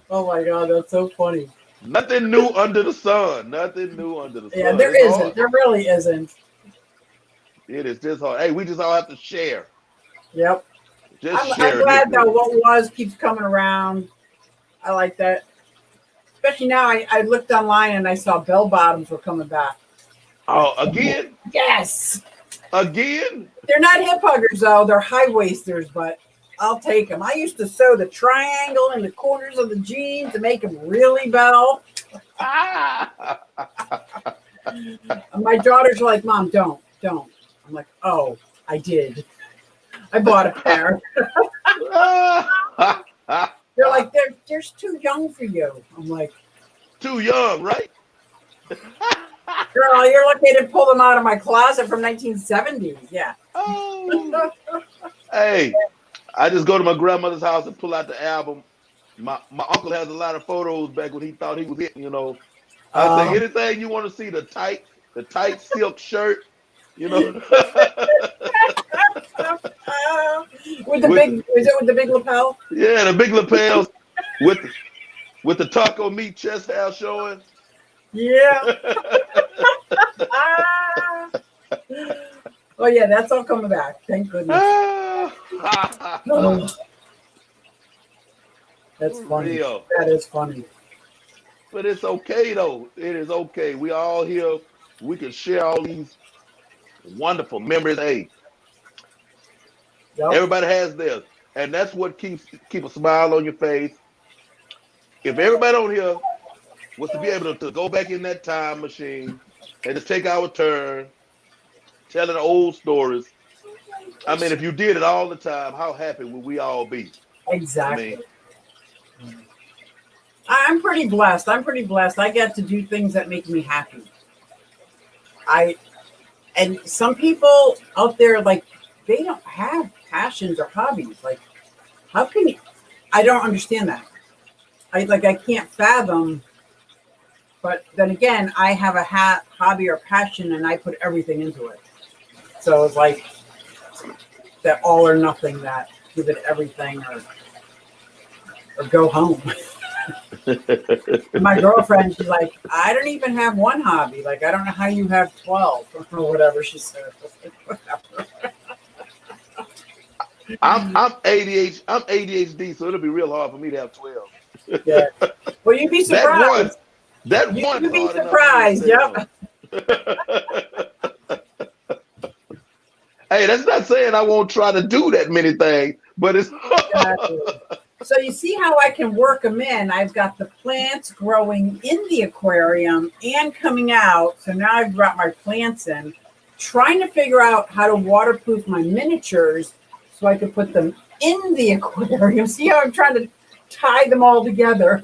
Oh my God, that's so funny. Nothing new under the sun. Nothing new under the sun. Yeah, there It's isn't. hard. There really isn't. It is just hard. Hey, we just all have to share. Yep. Just I'm share. glad though what was keeps coming around. I like that. Especially now, I looked online and I saw bell bottoms were coming back. Oh, again? Yes. Again? They're not hip huggers though. They're high waisters, but I'll take them. I used to sew the triangle in the corners of the jeans to make them really bell. My daughters are like, "Mom, don't." I'm like, "Oh, I did. I bought a pair." They're like, they're too young for you. I'm like, too young, right? girl, you're lucky I didn't pull them out of my closet from 1970s. Yeah. Oh. Hey, I just go to my grandmother's house and pull out the album. My uncle has a lot of photos back when he thought he was it, I say, anything you want to see, the tight silk shirt, With the big lapel? Yeah, the big lapels with the taco meat chest hair showing. Yeah. Oh yeah, that's all coming back. Thank goodness. Oh, that's For funny. real. That is funny. But it's okay though. It is okay. We all here. We can share all these wonderful memories. Hey, Yep. everybody has theirs, and that's what keep a smile on your face. If everybody on here was to be able to go back in that time machine and just take our turn telling old stories. I mean, if you did it all the time, how happy would we all be? I Exactly. mean, I'm pretty blessed. I'm pretty blessed. I get to do things that make me happy. I and some people out there like they don't have passions or hobbies. Like, how can you? I don't understand that. I can't fathom. But then again, I have a hobby or passion, and I put everything into it. So it's like that all or nothing. That give it everything or go home. My girlfriend, she's like, I don't even have one hobby. Like, I don't know how you have 12 or whatever she said. Whatever. I'm ADHD. I'm ADHD, so it'll be real hard for me to have 12. Yeah. Well, you'd be That one, surprised. that one You'd is be hard enough for me to surprised. stay Yep. on. Hey, that's not saying I won't try to do that many things, but it's Exactly. So you see how I can work them in. I've got the plants growing in the aquarium and coming out. So now I've brought my plants in, trying to figure out how to waterproof my miniatures so I could put them in the aquarium. See how I'm trying to tie them all together.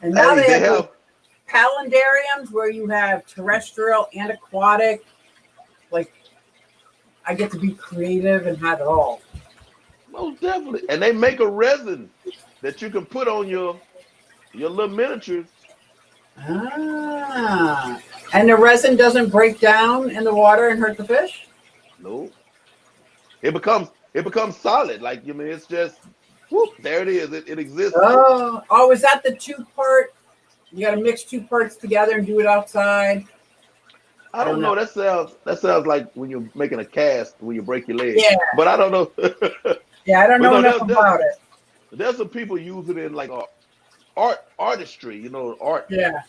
And now hey, they they have those have palindariums where you have terrestrial and aquatic. Like, I get to be creative and have it all. most definitely, and they make a resin that you can put on your little miniatures. Ah, and the resin doesn't break down in the water and hurt the fish? No, it becomes solid. Like I mean, it's just whoop, there it is. It exists. Oh, is that the two part? You got to mix two parts together and do it outside. I I don't don't know. know. That sounds like when you're making a cast when you break your leg. Yeah, But I don't know. yeah, I don't But know no, enough there's about it. there's some people using it in like artistry. Art Yeah,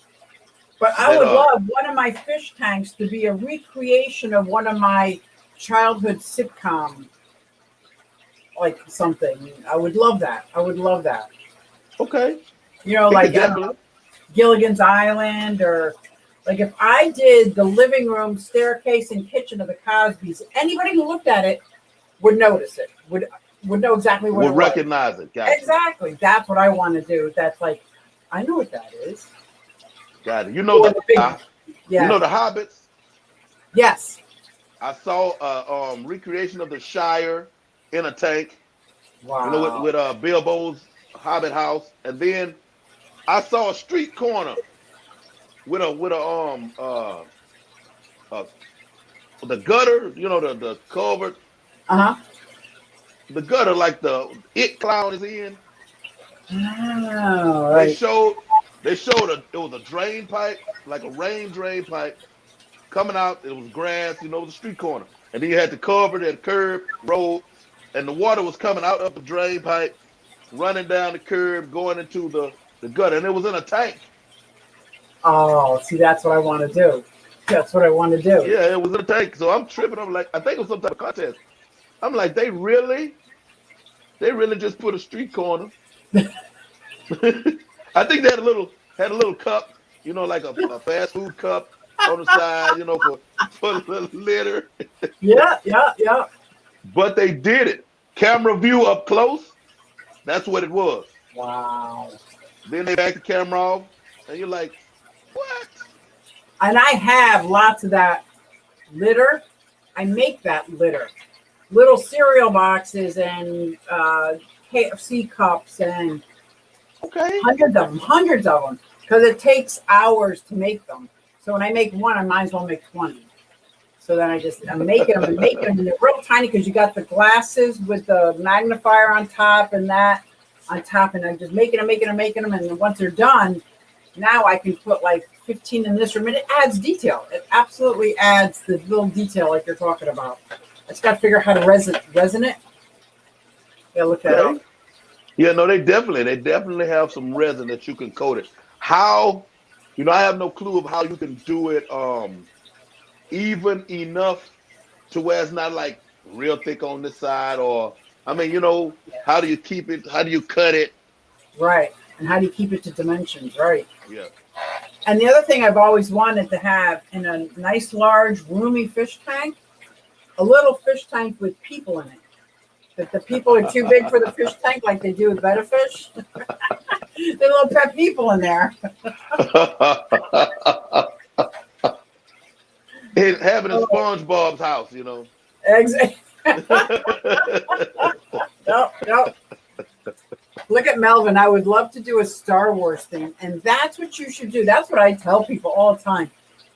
but I that would love one of my fish tanks to be a recreation of one of my childhood sitcom, like something. I would love that. I would love that. okay. You know, It like could I don't know, definitely. Gilligan's Island, or like if I did the living room, staircase, and kitchen of the Cosbys, anybody who looked at it would notice it, would know exactly what Will it was. recognize it. Got you. Exactly. That's what I want to do. That's like, I know what that is. Got it. Or the big, You yeah, know the Hobbits. yes. I saw a recreation of the Shire in a tank. With Wow. Bilbo's Hobbit house, and then I saw a street corner with uh the gutter. The culvert, Uh huh. the gutter like the it clown is in. Oh, They right. showed it was a drain pipe, like a rain drain pipe coming out. It was grass, the street corner, and then you had the culvert and curb road, and the water was coming out of the drain pipe, running down the curb, going into the gutter, and it was in a tank. Oh, see, that's what I want to do. That's what I want to do. Yeah, it was in a tank. So I'm tripping. I'm like, I think it was some type of contest. I'm like, they really just put a street corner. I think they had a little cup, like a fast food cup on the side, for a little litter. Yeah, yeah, yeah. But they did it. Camera view up close. That's what it was. Wow. Then they back the camera off, and you're like, what? And I have lots of that litter. I make that litter. Little cereal boxes and KFC cups and Okay. hundreds of them, because it takes hours to make them. So when I make one, I might as well make 20. So then I'm making them and making them, and they're real tiny because you got the glasses with the magnifier on top and that on top, and I'm just making them, and then once they're done, now I can put like 15 in this room, and it adds detail. It absolutely adds the little detail like you're talking about. I just got to figure out how to resin it. Yeah, look that up. Yeah, no, they definitely have some resin that you can coat it. How, I have no clue of how you can do it even enough to where it's not like real thick on this side, or how do you keep it? How do you cut it? Right. And how do you keep it to dimensions? Right. Yeah. And the other thing I've always wanted to have in a nice, large, roomy fish tank, a little fish tank with people in it. If the people are too big for the fish tank, like they do with betta fish, they little pet people in there. Having a SpongeBob's house, Exactly. Nope. Look at Melvin. I would love to do a Star Wars thing, and that's what you should do. That's what I tell people all the time.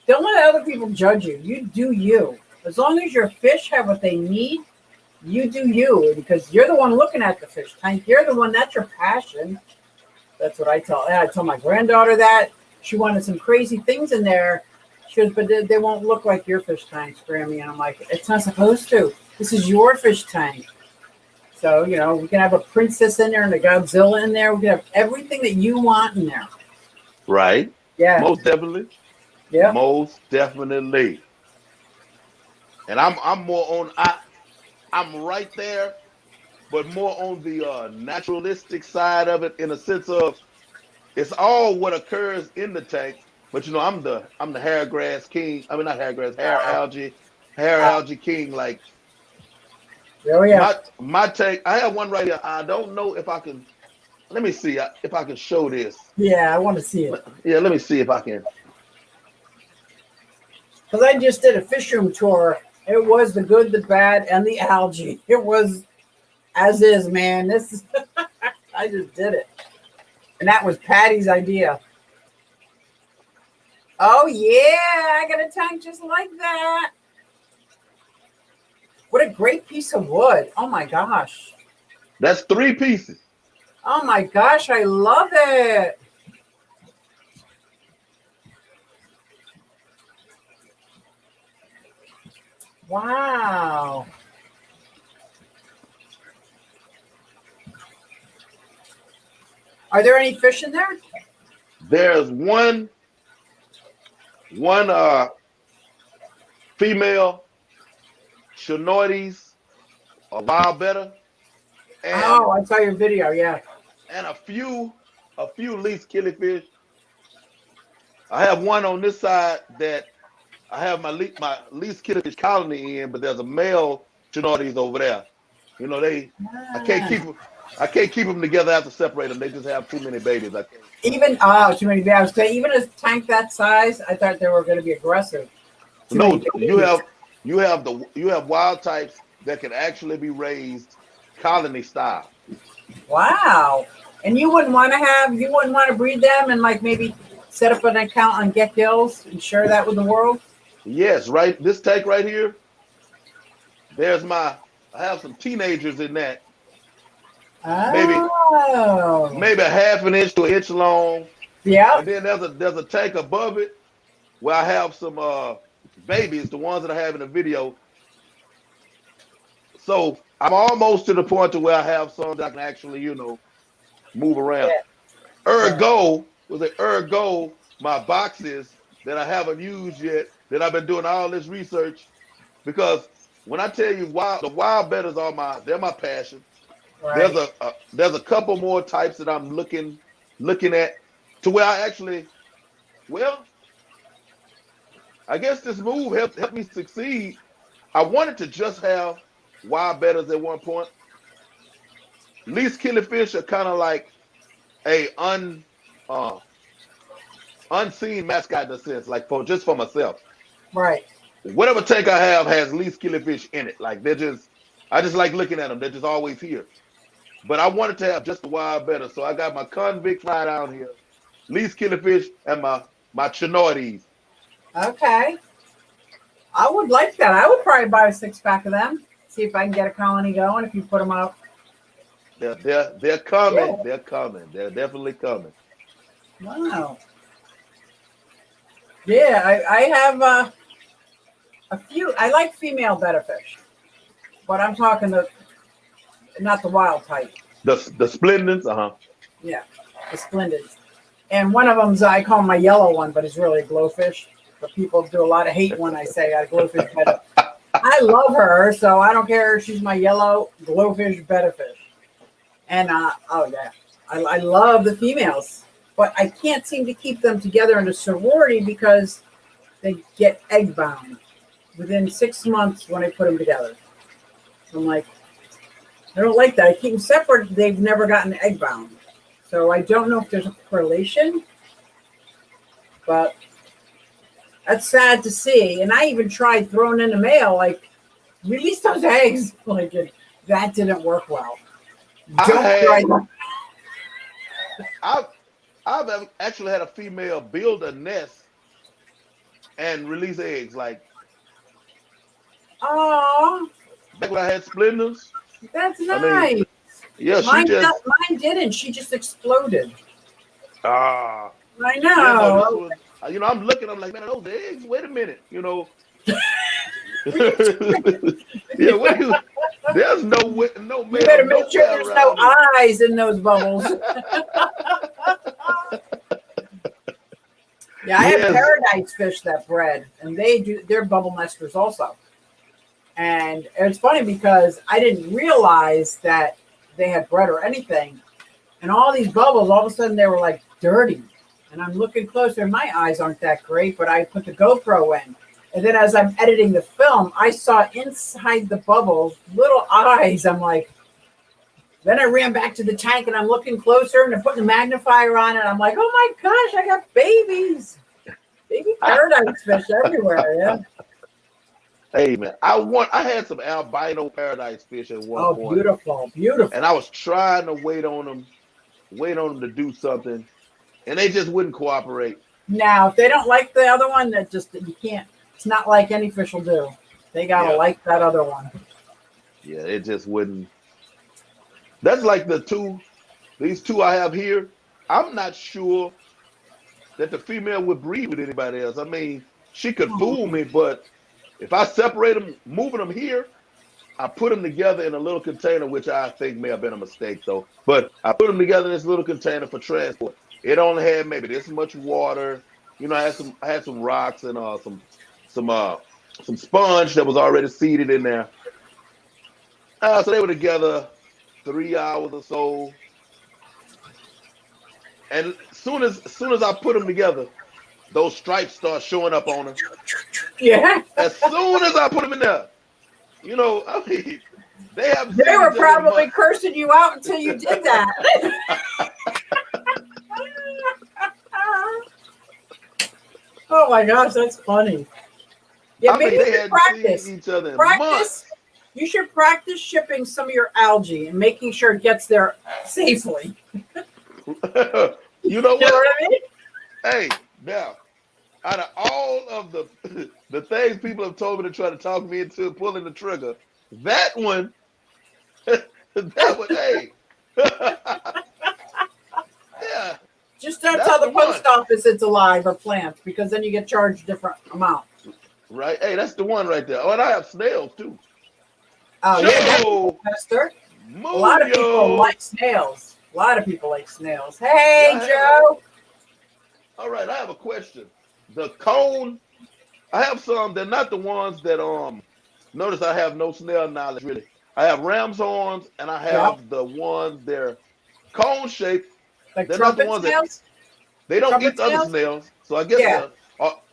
Don't let other people judge you. You do you. As long as your fish have what they need, you do you, because you're the one looking at the fish tank. You're the one. That's your passion. That's what I tell. I tell my granddaughter that. She wanted some crazy things in there. She goes, but they won't look like your fish tanks, Grammy. And I'm like, it's not supposed to. This is your fish tank. So, we can have a princess in there and a Godzilla in there. We can have everything that you want in there. Right. Yeah. Most definitely. Yeah. Most definitely. And I'm more on I'm right there, but more on the naturalistic side of it, in a sense of it's all what occurs in the tank. But I'm the hair grass king. I mean, not hair grass, hair algae king. Like, oh yeah, my tank. I have one right here. I don't know if I can. Let me see if I can show this. Yeah, I want to see it. Yeah, let me see if I can. Because I just did a fish room tour. It was the good, the bad, and the algae. It was as is, man. This is I just did it. And that was Patty's idea. Oh yeah, I got a tank just like that. What a great piece of wood. Oh my gosh. That's 3 pieces. Oh my gosh, I love it. Wow. Are there any fish in there? There's one female Chinoides, a wild betta, and I saw your video, yeah. And a few least killifish. I have one on this side that I have my least killifish colony in, but there's a male Chinoides over there. I can't keep them together. I have to separate them. They just have too many babies. I can't. Even too many babies. Even a tank that size, I thought they were going to be aggressive. No, you have wild types that can actually be raised colony style. Wow. And you wouldn't want to breed them and like maybe set up an account on Get Gills and share that with the world? Yes, right. This tank right here, I have some teenagers in that. Oh. Maybe a half an inch to an inch long. Yeah. And then there's a tank above it where I have some babies, the ones that I have in the video. So I'm almost to the point to where I have some that I can actually, move around. Yeah. Ergo, my boxes that I haven't used yet, that I've been doing all this research, because when I tell you the wild bettas they're my passion. Right. There's a couple more types that I'm looking at to where I actually, I guess this move helped me succeed. I wanted to just have wild bettas at one point. Least killifish are kind of like a unseen mascot in a sense, like just for myself. Right. Whatever tank I have has least killifish in it. Like I just like looking at them. They're just always here. But I wanted to have just the wild betta, so I got my convict fly down here, least killifish, and my Chinoides. Okay. I would like that. I would probably buy a 6-pack of them. See if I can get a colony going if you put them out. They're coming. Yeah. They're coming. They're definitely coming. Wow. Yeah, I have a few. I like female betta fish, but I'm talking not the wild type. The splendens, uh-huh. Yeah, the splendids. And one of them's I call my yellow one, but it's really a glowfish. But people do a lot of hate when I say a glowfish betta. I love her, so I don't care if she's my yellow glowfish betta fish. And oh yeah, I love the females, but I can't seem to keep them together in a sorority because they get egg bound within 6 months when I put them together. So I'm like, I don't like that. I keep them separate. They've never gotten egg bound. So I don't know if there's a correlation, but that's sad to see. And I even tried throwing in the mail, like, release those eggs. Like, that didn't work well. Don't try that. I've actually had a female build a nest and release eggs. Like, Oh, back when I had splendors. that's I nice. mean, yeah, mine, she just mine didn't. She just exploded. ah. I Yeah, know. no, this was, I'm looking. I'm like, man, those eggs. Wait a minute, yeah. There's no You male better make sure nowhere there's no around here. eyes in those bubbles. Yeah, I have Yes. paradise fish that bred, and they're bubble nesters also. And it's funny because I didn't realize that they had bred or anything. And all these bubbles, all of a sudden, they were like dirty. And I'm looking closer, and my eyes aren't that great, but I put the GoPro in. And then as I'm editing the film, I saw inside the bubbles little eyes. I'm like, then I ran back to the tank and I'm looking closer and I'm putting the magnifier on it. I'm like, oh my gosh, I got babies. Baby paradise fish everywhere. Yeah. Hey man, I had some albino paradise fish at one point. Beautiful, beautiful. And I was trying to wait on them to do something, and they just wouldn't cooperate. Now, if they don't like the other one, that just you can't. It's not like any fish will do. They gotta like that other one. Yeah, it just wouldn't. That's like these two I have here. I'm not sure that the female would breed with anybody else. I mean, she could fool me, but if I separate them, moving them here, I put them together in a little container, which I think may have been a mistake though. But I put them together in this little container for transport. It only had maybe this much water. I had some rocks and some sponge that was already seeded in there. So they were together 3 hours or so. And soon as I put them together, those stripes start showing up on them. Yeah. As soon as I put them in there, I mean, they were probably cursing you out until you did that. Oh my gosh, that's funny. Yeah, maybe they had practice. seen each other in months. You should practice shipping some of your algae and making sure it gets there safely. You know what? I mean? Hey, now, out of all of the things people have told me to try to talk me into pulling the trigger, that one, hey. Yeah. Just don't tell the post office it's alive or plants, because then you get charged a different amount. Right. Hey, that's the one right there. Oh, and I have snails too. Oh, Joe, yeah. A lot of people like snails. Hey, yeah, Joe. All right, I have a question. The cone, I have some. They're not the ones that Notice I have no snail knowledge really. I have ram's horns, and I have the ones they're cone shaped. Like they're trumpet not the ones snails? They don't eat other snails, so I guess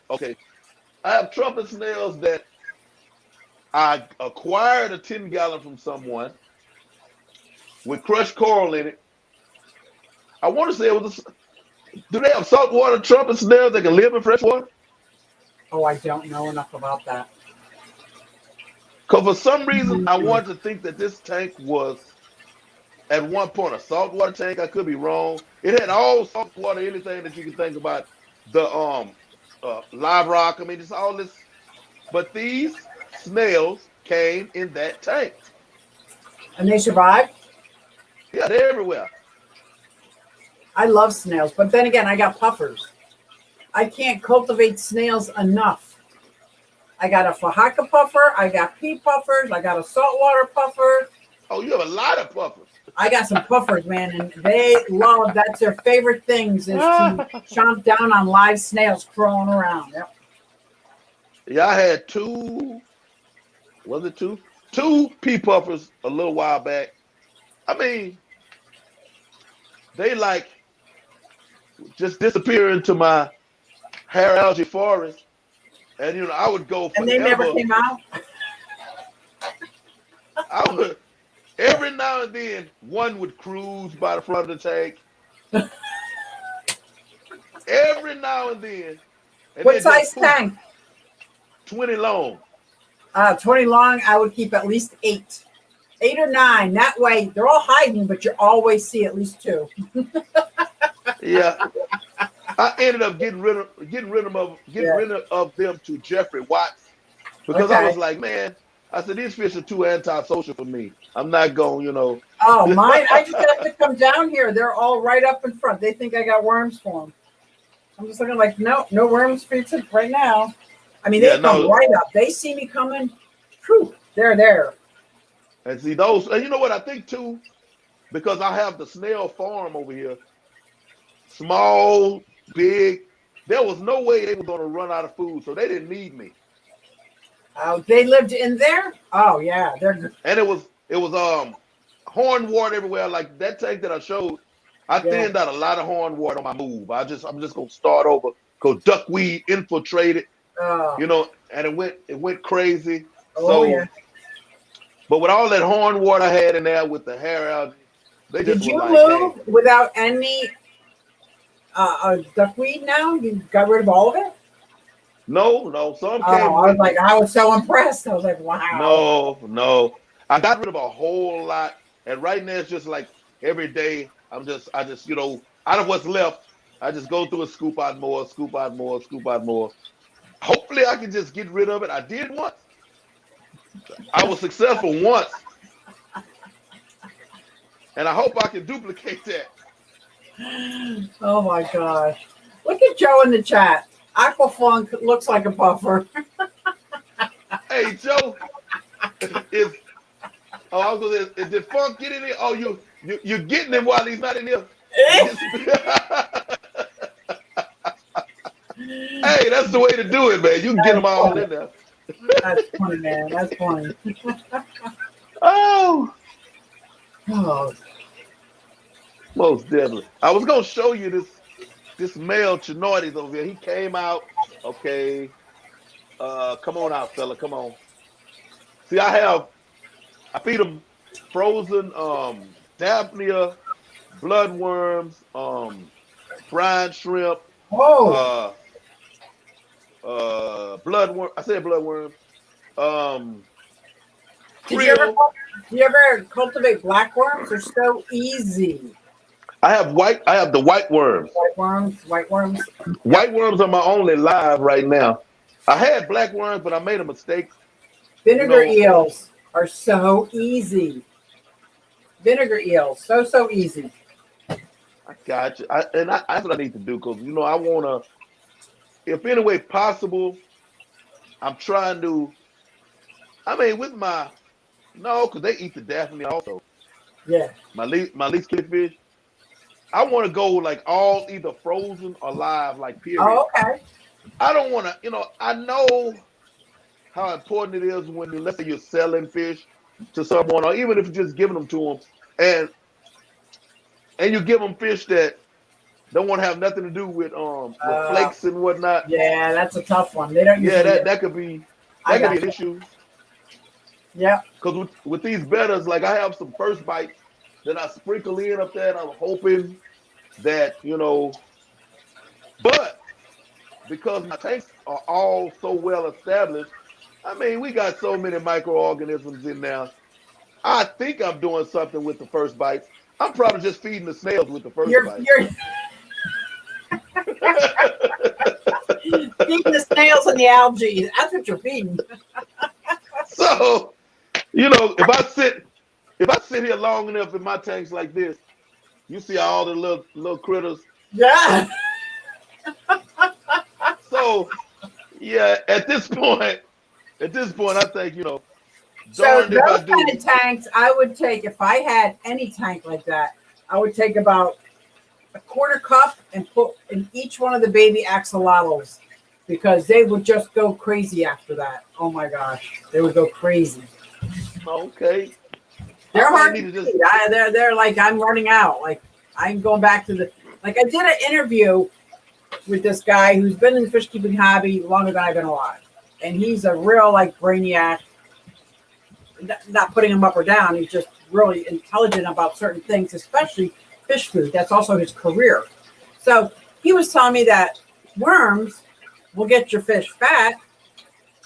okay. I have trumpet snails that I acquired a 10-gallon from someone with crushed coral in it. I want to say it was. Do they have saltwater trumpet snails that can live in fresh water? Oh, I don't know enough about that. Because for some reason, I wanted to think that this tank was at one point a saltwater tank. I could be wrong. It had all saltwater, anything that you can think about. The live rock. I mean, it's all this. But these snails came in that tank. And they survived? Yeah, they're everywhere. I love snails, but then again, I got puffers. I can't cultivate snails enough. I got a Oaxaca puffer. I got pea puffers. I got a saltwater puffer. Oh, you have a lot of puffers. I got some puffers, man, and they love, that's their favorite things is to chomp down on live snails crawling around. Yep. Yeah, I had was it two? Two pea puffers a little while back. I mean, they like just disappear into my hair algae forest. And I would go And they never forever. came out? I would every now and then one would cruise by the front of the tank. Every now and then. And What then size just poof, tank? 20 long. 20 long, I would keep at least 8. 8 or 9. That way, they're all hiding, but you always see at least 2. Yeah. I ended up getting rid of them to Jeffrey Watts because I was like, man, I said these fish are too antisocial for me. I'm not going, Oh, mine! I just have to come down here. They're all right up in front. They think I got worms for them. I'm just looking like, no worms for you right now. I mean, they come right up. They see me coming. Whew, they're there. And see those, and you know what I think too, because I have the snail farm over here, small, big. There was no way they were going to run out of food, so they didn't need me. Oh, they lived in there? Oh yeah, they're good. And it was hornwort everywhere. Like that tank that I showed, I thinned out a lot of hornwort on my move. I'm just gonna start over because duckweed infiltrated, and it went crazy. But with all that hornwort I had in there with the hair algae, they just Did you like, move without any duckweed now? You got rid of all of it? No. Some came. I was so impressed. I was like, wow. No. I got rid of a whole lot, and right now it's just like every day I just out of what's left, I just go through and scoop out more. Hopefully I can just get rid of it. I did once. I was successful once, and I hope I can duplicate that. Oh my gosh! Look at Joe in the chat. Aquafunk looks like a puffer. Hey Joe, did Funk get in there? Oh, you're getting him while he's not in there. Hey, that's the way to do it, man. You can get them all in there. That's funny, man. That's funny. Oh, most definitely. I was gonna show you this male Chinoides over here. He came out. Okay, come on out, fella. Come on. See, I feed him frozen Daphnia, bloodworms, fried shrimp. Bloodworm. I said bloodworms. Do you ever cultivate black worms? They're so easy. I have the white worms. White worms. White worms are my only live right now. I had black worms, but I made a mistake. Vinegar eels are so easy. Vinegar eels, so easy. I got you. That's what I need to do because I want to. If any way possible, I'm trying to. With my because they eat the Daphnia also. Yeah. My least fish. I want to go like all either frozen or live, like period. Oh, okay. I don't want to. I know how important it is when let's say you're selling fish to someone, or even if you're just giving them to them, and you give them fish that don't want to have nothing to do with flakes and whatnot. Yeah, that's a tough one. They don't. That could be an issue. Yeah. Because with these betters, like I have some first bites that I sprinkle in up there, and I'm hoping that but because my tanks are all so well established, we got so many microorganisms in there. I think I'm doing something with the first bites. I'm probably just feeding the snails with the first bites. Feeding the snails and the algae. That's what you're feeding. So, if I sit here long enough in my tanks like this, you see all the little critters. Yeah. So yeah, at this point, I think, So darned if I those do. kind of tanks, I would take, if I had any tank like that, I would take about a quarter cup and put in each one of the baby axolotls, because they would just go crazy after that. Oh my gosh, they would go crazy. Okay. They're I might hard need to to just. feed. They're like, I'm running out. Like, I'm going back to like, I did an interview with this guy who's been in the fish keeping hobby longer than I've been alive. And he's a real, like, brainiac. Not putting him up or down. He's just really intelligent about certain things, especially fish food. That's also his career. So he was telling me that worms will get your fish fat,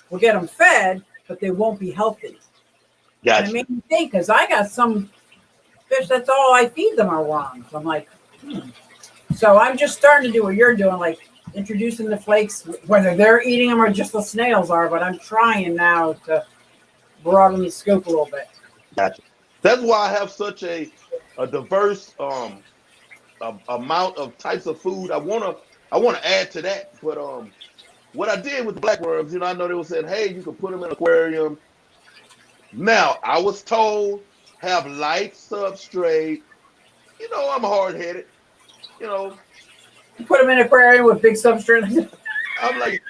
will get them fed, but they won't be healthy. And it Gotcha. made me think, because I got some fish, that's all I feed them are worms. I'm like, So I'm just starting to do what you're doing, like introducing the flakes, whether they're eating them or just the snails are, but I'm trying now to broaden the scope a little bit. Gotcha. That's why I have such a diverse amount of types of food. I wanna add to that, but what I did with the black worms, I know they were saying, hey, you can put them in an aquarium. Now I was told have light substrate. I'm hard headed. You know, Put them in an aquarium with big substrate. I'm like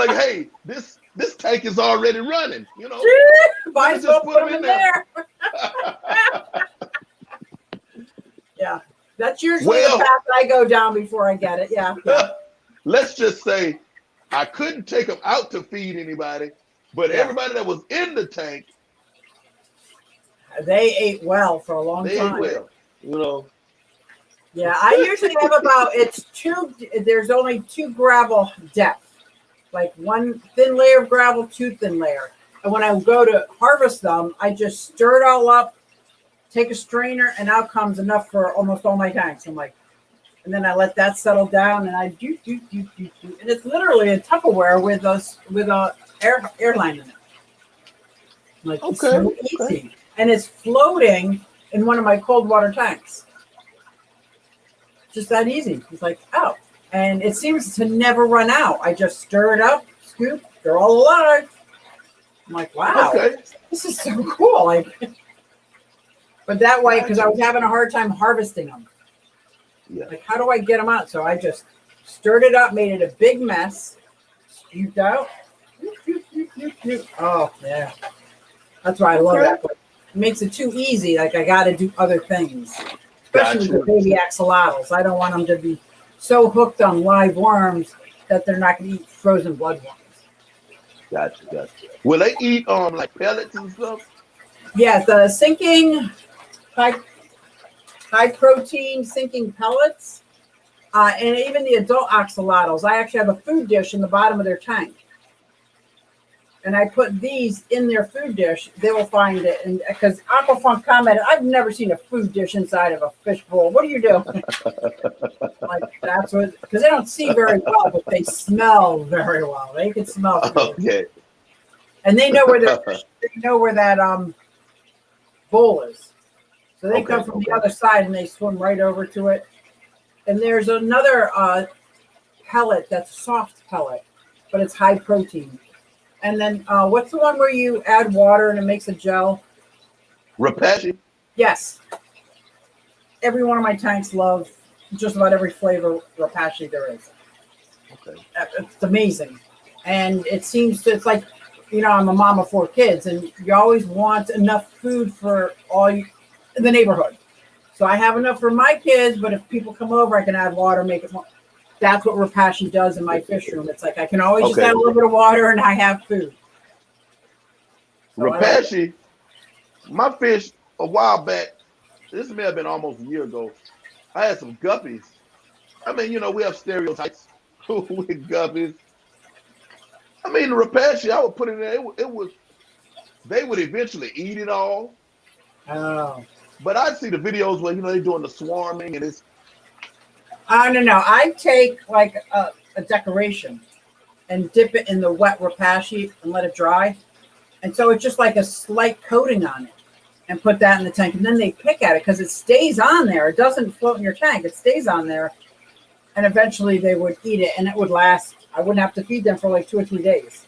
hey, this tank is already running. Might Let me as well just put them in there. Yeah, that's usually the Well, path I go down before I get it. Yeah. let's just say I couldn't take them out to feed anybody, but Yeah. everybody that was in the tank, They ate well for a long they ate time. well. Yeah, I usually have there's only 2 gravel depth, like 1 thin layer of gravel, 2 thin layer. And when I go to harvest them, I just stir it all up, take a strainer, and out comes enough for almost all my tanks. I'm like, and then I let that settle down, and I do, and it's literally a Tupperware with a airline in it. Like, it's so easy, and it's floating in one of my cold water tanks. Just that easy. It's like, oh, and it seems to never run out. I just stir it up, scoop, they're all alive. I'm like, wow, this is so cool. Like, but that way, because I was having a hard time harvesting them. Yeah. Like, how do I get them out? So I just stirred it up, made it a big mess, scooped out. Oh, yeah. That's why I love that. But it makes it too easy. Like, I got to do other things, especially with the baby axolotls. I don't want them to be so hooked on live worms that they're not going to eat frozen bloodworms. Gotcha. Will they eat like pellets and stuff? Yeah, the sinking high protein sinking pellets, and even the adult axolotls. I actually have a food dish in the bottom of their tank, and I put these in their food dish. They will find it, and because Aquafunk commented, "I've never seen a food dish inside of a fish bowl. What do you do?" Like, that's what, because they don't see very well, but they smell very well. They can smell food. Okay. And they know where that bowl is. So they come from the other side and they swim right over to it. And there's another pellet that's a soft pellet, but it's high protein. And then what's the one where you add water and it makes a gel? Rapashi? Yes. Every one of my tanks love just about every flavor Rapashi there is. Okay. It's amazing. And it's like, I'm a mom of 4 kids, and you always want enough food for all in the neighborhood. So I have enough for my kids, but if people come over, I can add water, make it more. That's what Rapashi does in my fish room. It's like I can always just add a little bit of water and I have food. So Rapashi, my fish a while back, this may have been almost a year ago, I had some guppies. I mean, we have stereotypes with guppies. I mean, the Rapashi, I would put it in there. They would eventually eat it all. Oh. But I'd see the videos where, they're doing the swarming and it's. I don't know. I take like a decoration and dip it in the wet Rapashi and let it dry. And so it's just like a slight coating on it, and put that in the tank. And then they pick at it because it stays on there. It doesn't float in your tank. It stays on there. And eventually they would eat it, and it would last, I wouldn't have to feed them for like 2 or 3 days.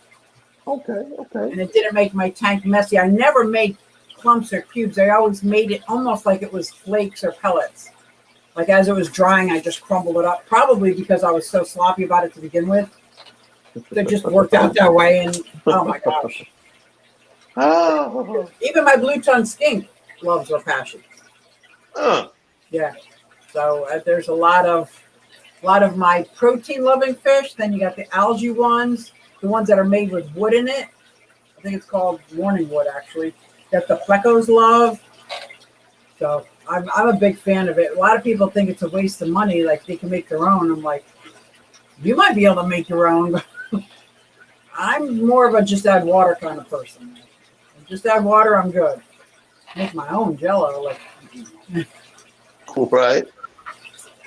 Okay. And it didn't make my tank messy. I never made clumps or cubes. I always made it almost like it was flakes or pellets. Like as it was drying, I just crumbled it up. Probably because I was so sloppy about it to begin with. It just worked out that way. And oh my gosh. Oh. Even my blue tongue skink loves Repashy. Yeah. So there's a lot of my protein loving fish. Then you got the algae ones, the ones that are made with wood in it. I think it's called warning wood actually. That the plecos love. So I'm a big fan of it. A lot of people think it's a waste of money, like they can make their own. I'm like, you might be able to make your own. I'm more of a just add water kind of person. Just add water, I'm good. Make my own Jello, like. Right.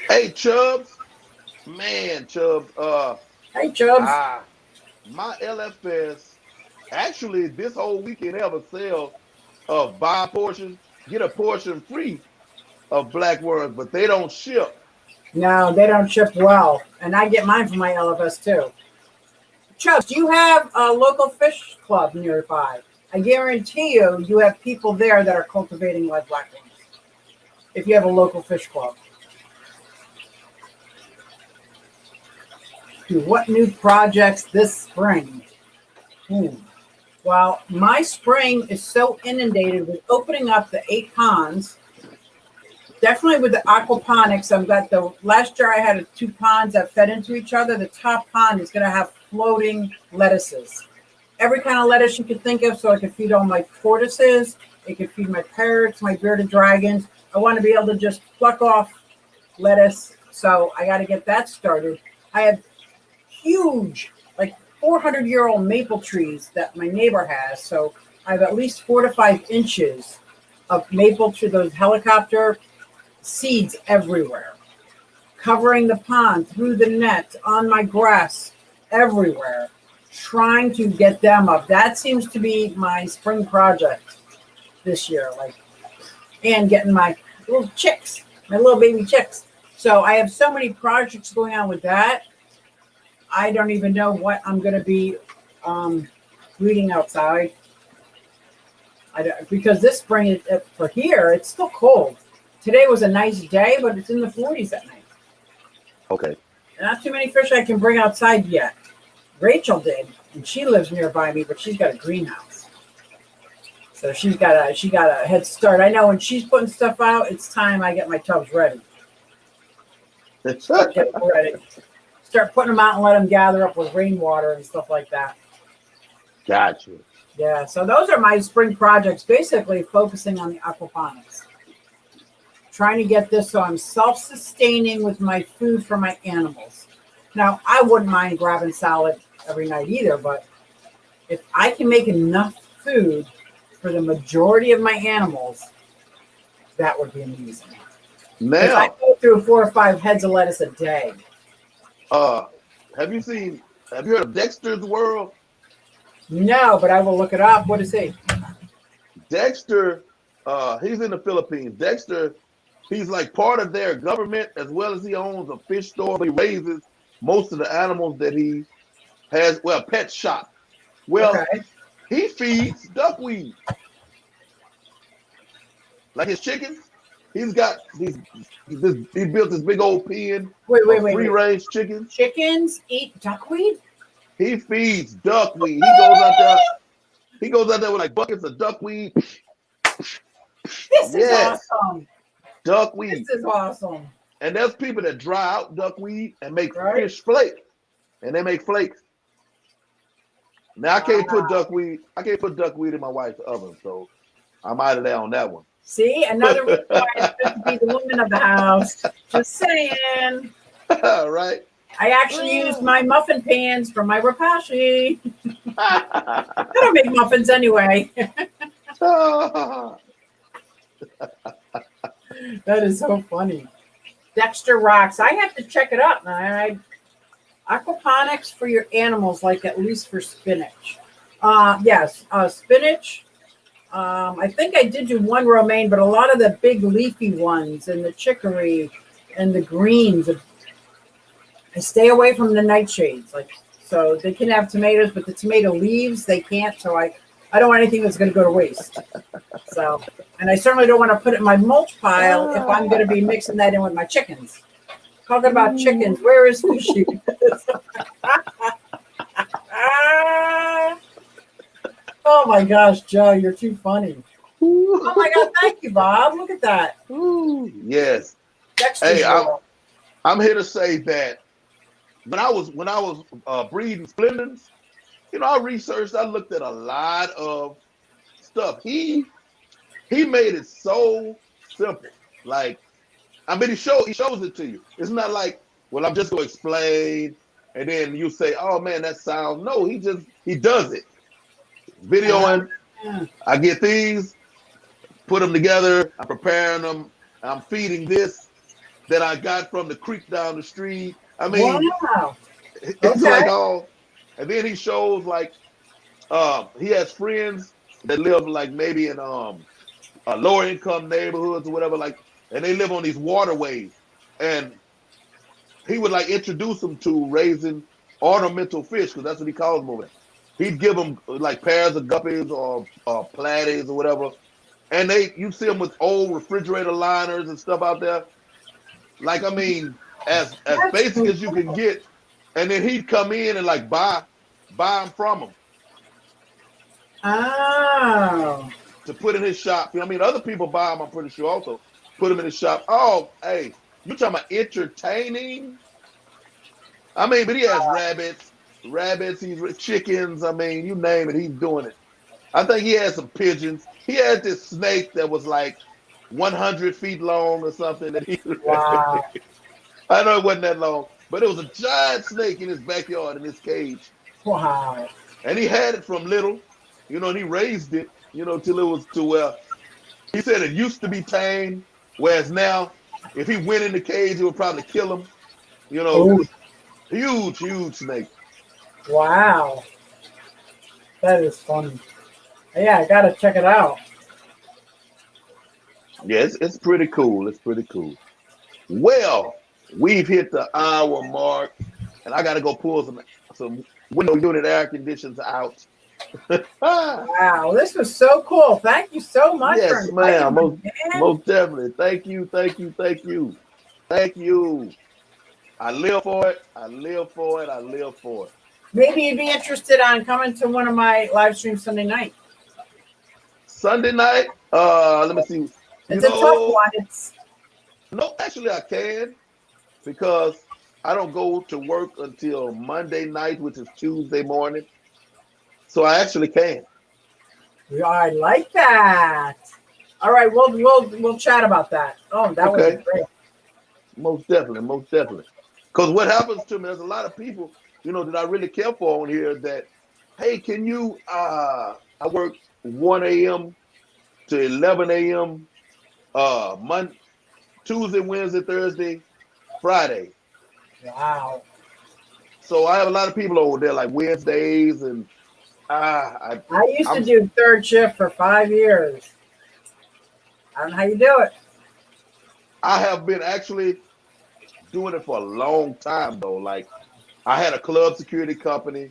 Hey, Chubbs. Man, Chubbs. Hey, Chubbs. My LFS. Actually, this whole weekend they have a sale of buy a portion, get a portion free of black worms, but they don't ship. No, they don't ship well, and I get mine from my LFS too. Chubbs, do you have a local fish club nearby? I guarantee you have people there that are cultivating live black worms. If you have a local fish club. What new projects this spring? Well, my spring is so inundated with opening up the 8 ponds. Definitely with the aquaponics. I've got the last year I had 2 ponds that fed into each other. The top pond is going to have floating lettuces. Every kind of lettuce you could think of, so I could feed all my tortoises. It could feed my parrots, my bearded dragons. I want to be able to just pluck off lettuce, so I got to get that started. I have huge, like 400-year-old maple trees that my neighbor has, so I have at least 4 to 5 inches of maple tree, those helicopter seeds everywhere, covering the pond, through the net, on my grass, everywhere, trying to get them up. That seems to be my spring project this year, and getting my little chicks, my little baby chicks. So I have so many projects going on with that. I don't even know what I'm going to be reading outside. Because this spring, for here, it's still cold. Today was a nice day, but it's in the 40s at night. Okay. Not too many fish I can bring outside yet. Rachel did, and she lives nearby me, but she's got a greenhouse. So she got a head start. I know when she's putting stuff out, it's time I get my tubs ready. Start getting ready. Start putting them out and let them gather up with rainwater and stuff like that. Gotcha. Yeah, so those are my spring projects, basically focusing on the aquaponics. Trying to get this so I'm self-sustaining with my food for my animals. Now, I wouldn't mind grabbing salad every night either, but if I can make enough food for the majority of my animals, that would be amazing. Now, I go through 4 or 5 heads of lettuce a day. have you heard of Dexter's World? No, but I will look it up. What is he? Dexter, he's in the Philippines. Dexter, he's like part of their government, as well as he owns a fish store. He raises most of the animals that he has, pet shop. Well, Okay. he feeds duckweed. Like his chickens, he built this big old pen of free-range chickens. Chickens eat duckweed? He feeds duckweed. He goes out there with like buckets of duckweed. This is awesome. Duckweed. This is awesome. And there's people that dry out duckweed and make fish flakes. And they make flakes. Now I can't put duckweed in my wife's oven, so I'm out of there on that one. See, another reason why it's good to be the woman of the house. Just saying. Right. I actually use my muffin pans for my Repashy. I don't make muffins anyway. That is so funny. Dexter rocks. I have to check it out. Aquaponics for your animals, like at least for spinach. Yes, spinach. I think I did do one romaine, but a lot of the big leafy ones and the chicory and the greens. I stay away from the nightshades. Like So they can have tomatoes, but the tomato leaves they can't. So I don't want anything that's going to go to waste. So, and I certainly don't want to put it in my mulch pile if I'm going to be mixing that in with my chickens. Talking about chickens, where is Fishy? Oh my gosh, Joe, you're too funny. Oh my God, thank you, Bob. Look at that. Yes. Dexter's Hey, World. I'm here to say that when I was breeding splendors, I researched. I looked at a lot of stuff. He made it so simple. Like, I mean, he shows it to you. It's not like, well, I'm just gonna explain, and then you say, oh man, that sounds. No, he does it. Videoing. I get these, put them together. I'm preparing them. I'm feeding this that I got from the creek down the street. I mean, Wow. it's like all, and then he shows like he has friends that live like maybe in lower income neighborhoods or whatever, like, and they live on these waterways, and he would like introduce them to raising ornamental fish because that's what he calls them over there. He'd give them like pairs of guppies or platies or whatever, and you see them with old refrigerator liners and stuff out there. Like, I mean, as basic as you can get, and then he'd come in and like buy them from him. Oh. To put in his shop. I mean, other people buy them, I'm pretty sure, also put them in his shop. Oh, hey, you talking about entertaining? I mean, but he has rabbits, he's chickens. I mean, you name it, he's doing it. I think he had some pigeons. He had this snake that was like 100 feet long or something. Wow. I know it wasn't that long, but it was a giant snake in his backyard in his cage. Wow. And he had it from little, and he raised it, till it was to where he said it used to be tame, whereas now, if he went in the cage, it would probably kill him. Ooh. Huge snake. Wow. That is funny. Yeah, I gotta check it out. Yeah, it's pretty cool. It's pretty cool. Well, we've hit the hour mark, and I gotta go pull some window unit air conditions out. Wow, this was so cool. Thank you so much. Yes, ma'am. Most definitely. Thank you. I live for it. Maybe you'd be interested on coming to one of my live streams Sunday night. Sunday night? Let me see. It's a tough one. No, actually I can, because I don't go to work until Monday night, which is Tuesday morning. So I actually can. I like that. All right, we'll chat about that. Oh, that would be great. Most definitely. Because what happens to me, there's a lot of people, that I really care for on here that, hey, can you, I work 1 a.m. to 11 a.m. Tuesday, Wednesday, Thursday, Friday. Wow. So I have a lot of people over there like Wednesdays, and I used to do third shift for 5 years. I don't know how you do it. I have been actually doing it for a long time though. Like, I had a club security company.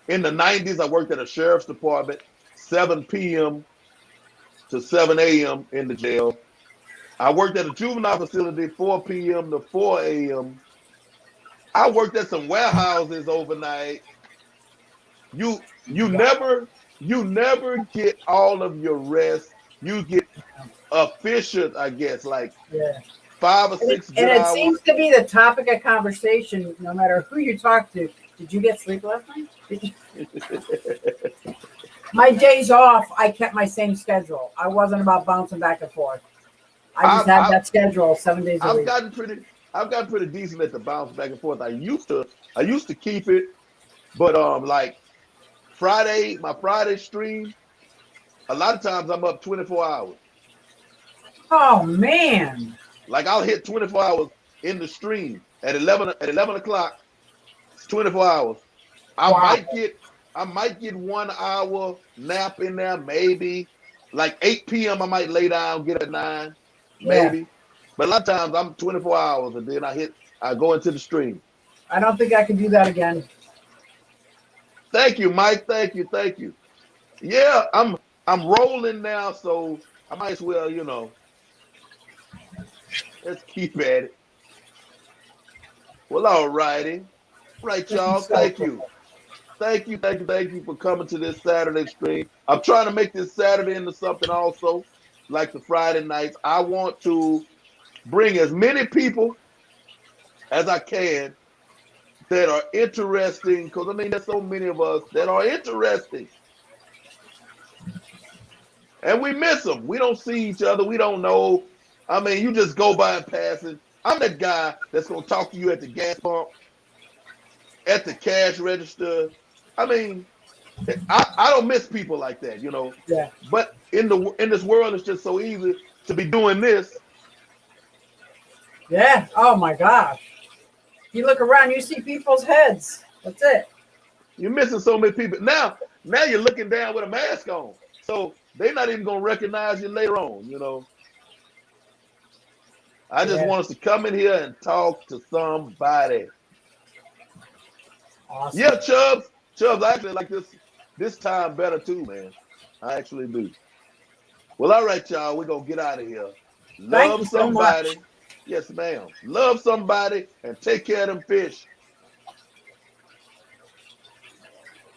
In the 90s, I worked at a sheriff's department, 7 p.m. to 7 a.m. in the jail. I worked at a juvenile facility, 4 p.m. to 4 a.m. I worked at some warehouses overnight. You never get all of your rest. You get efficient, I guess, like 5 or 6 good hours. And it hours. seems to be the topic of conversation, no matter who you talk to. Did you get sleep last night? My days off, I kept my same schedule. I wasn't about bouncing back and forth. I just had that schedule 7 days a week. I've gotten pretty decent at the bounce back and forth. I used to keep it, but like my Friday stream, a lot of times I'm up 24 hours. Oh man. Like, I'll hit 24 hours in the stream at 11 o'clock. It's 24 hours. I might get 1 hour nap in there, maybe. Like 8 p.m. I might lay down, get at 9, maybe. Yeah. But a lot of times I'm 24 hours, and then I go into the stream. I don't think I can do that again. Thank you, Mike. Thank you. Thank you. Yeah, I'm rolling now, so I might as well, let's keep at it. Well, all righty. Right, This is y'all. so Thank cool. you. Thank you for coming to this Saturday stream. I'm trying to make this Saturday into something also, like the Friday nights. I want to bring as many people as I can that are interesting, because I mean, there's so many of us that are interesting. And we miss them. We don't see each other. We don't know. I mean, you just go by and pass it. I'm that guy that's going to talk to you at the gas pump, at the cash register. I mean, I don't miss people like that. Yeah. But in this world, it's just so easy to be doing this. Yeah. Oh my gosh. You look around, you see people's heads. That's it. You're missing so many people. Now you're looking down with a mask on. So they're not even going to recognize you later on. I just Yeah. want us to come in here and talk to somebody. Awesome. Yeah, Chubbs. Chubbs, I actually like this time better too, man. I actually do. Well, all right, y'all. We're going to get out of here. Thank you Love so much. somebody. Yes, ma'am. Love somebody and take care of them fish.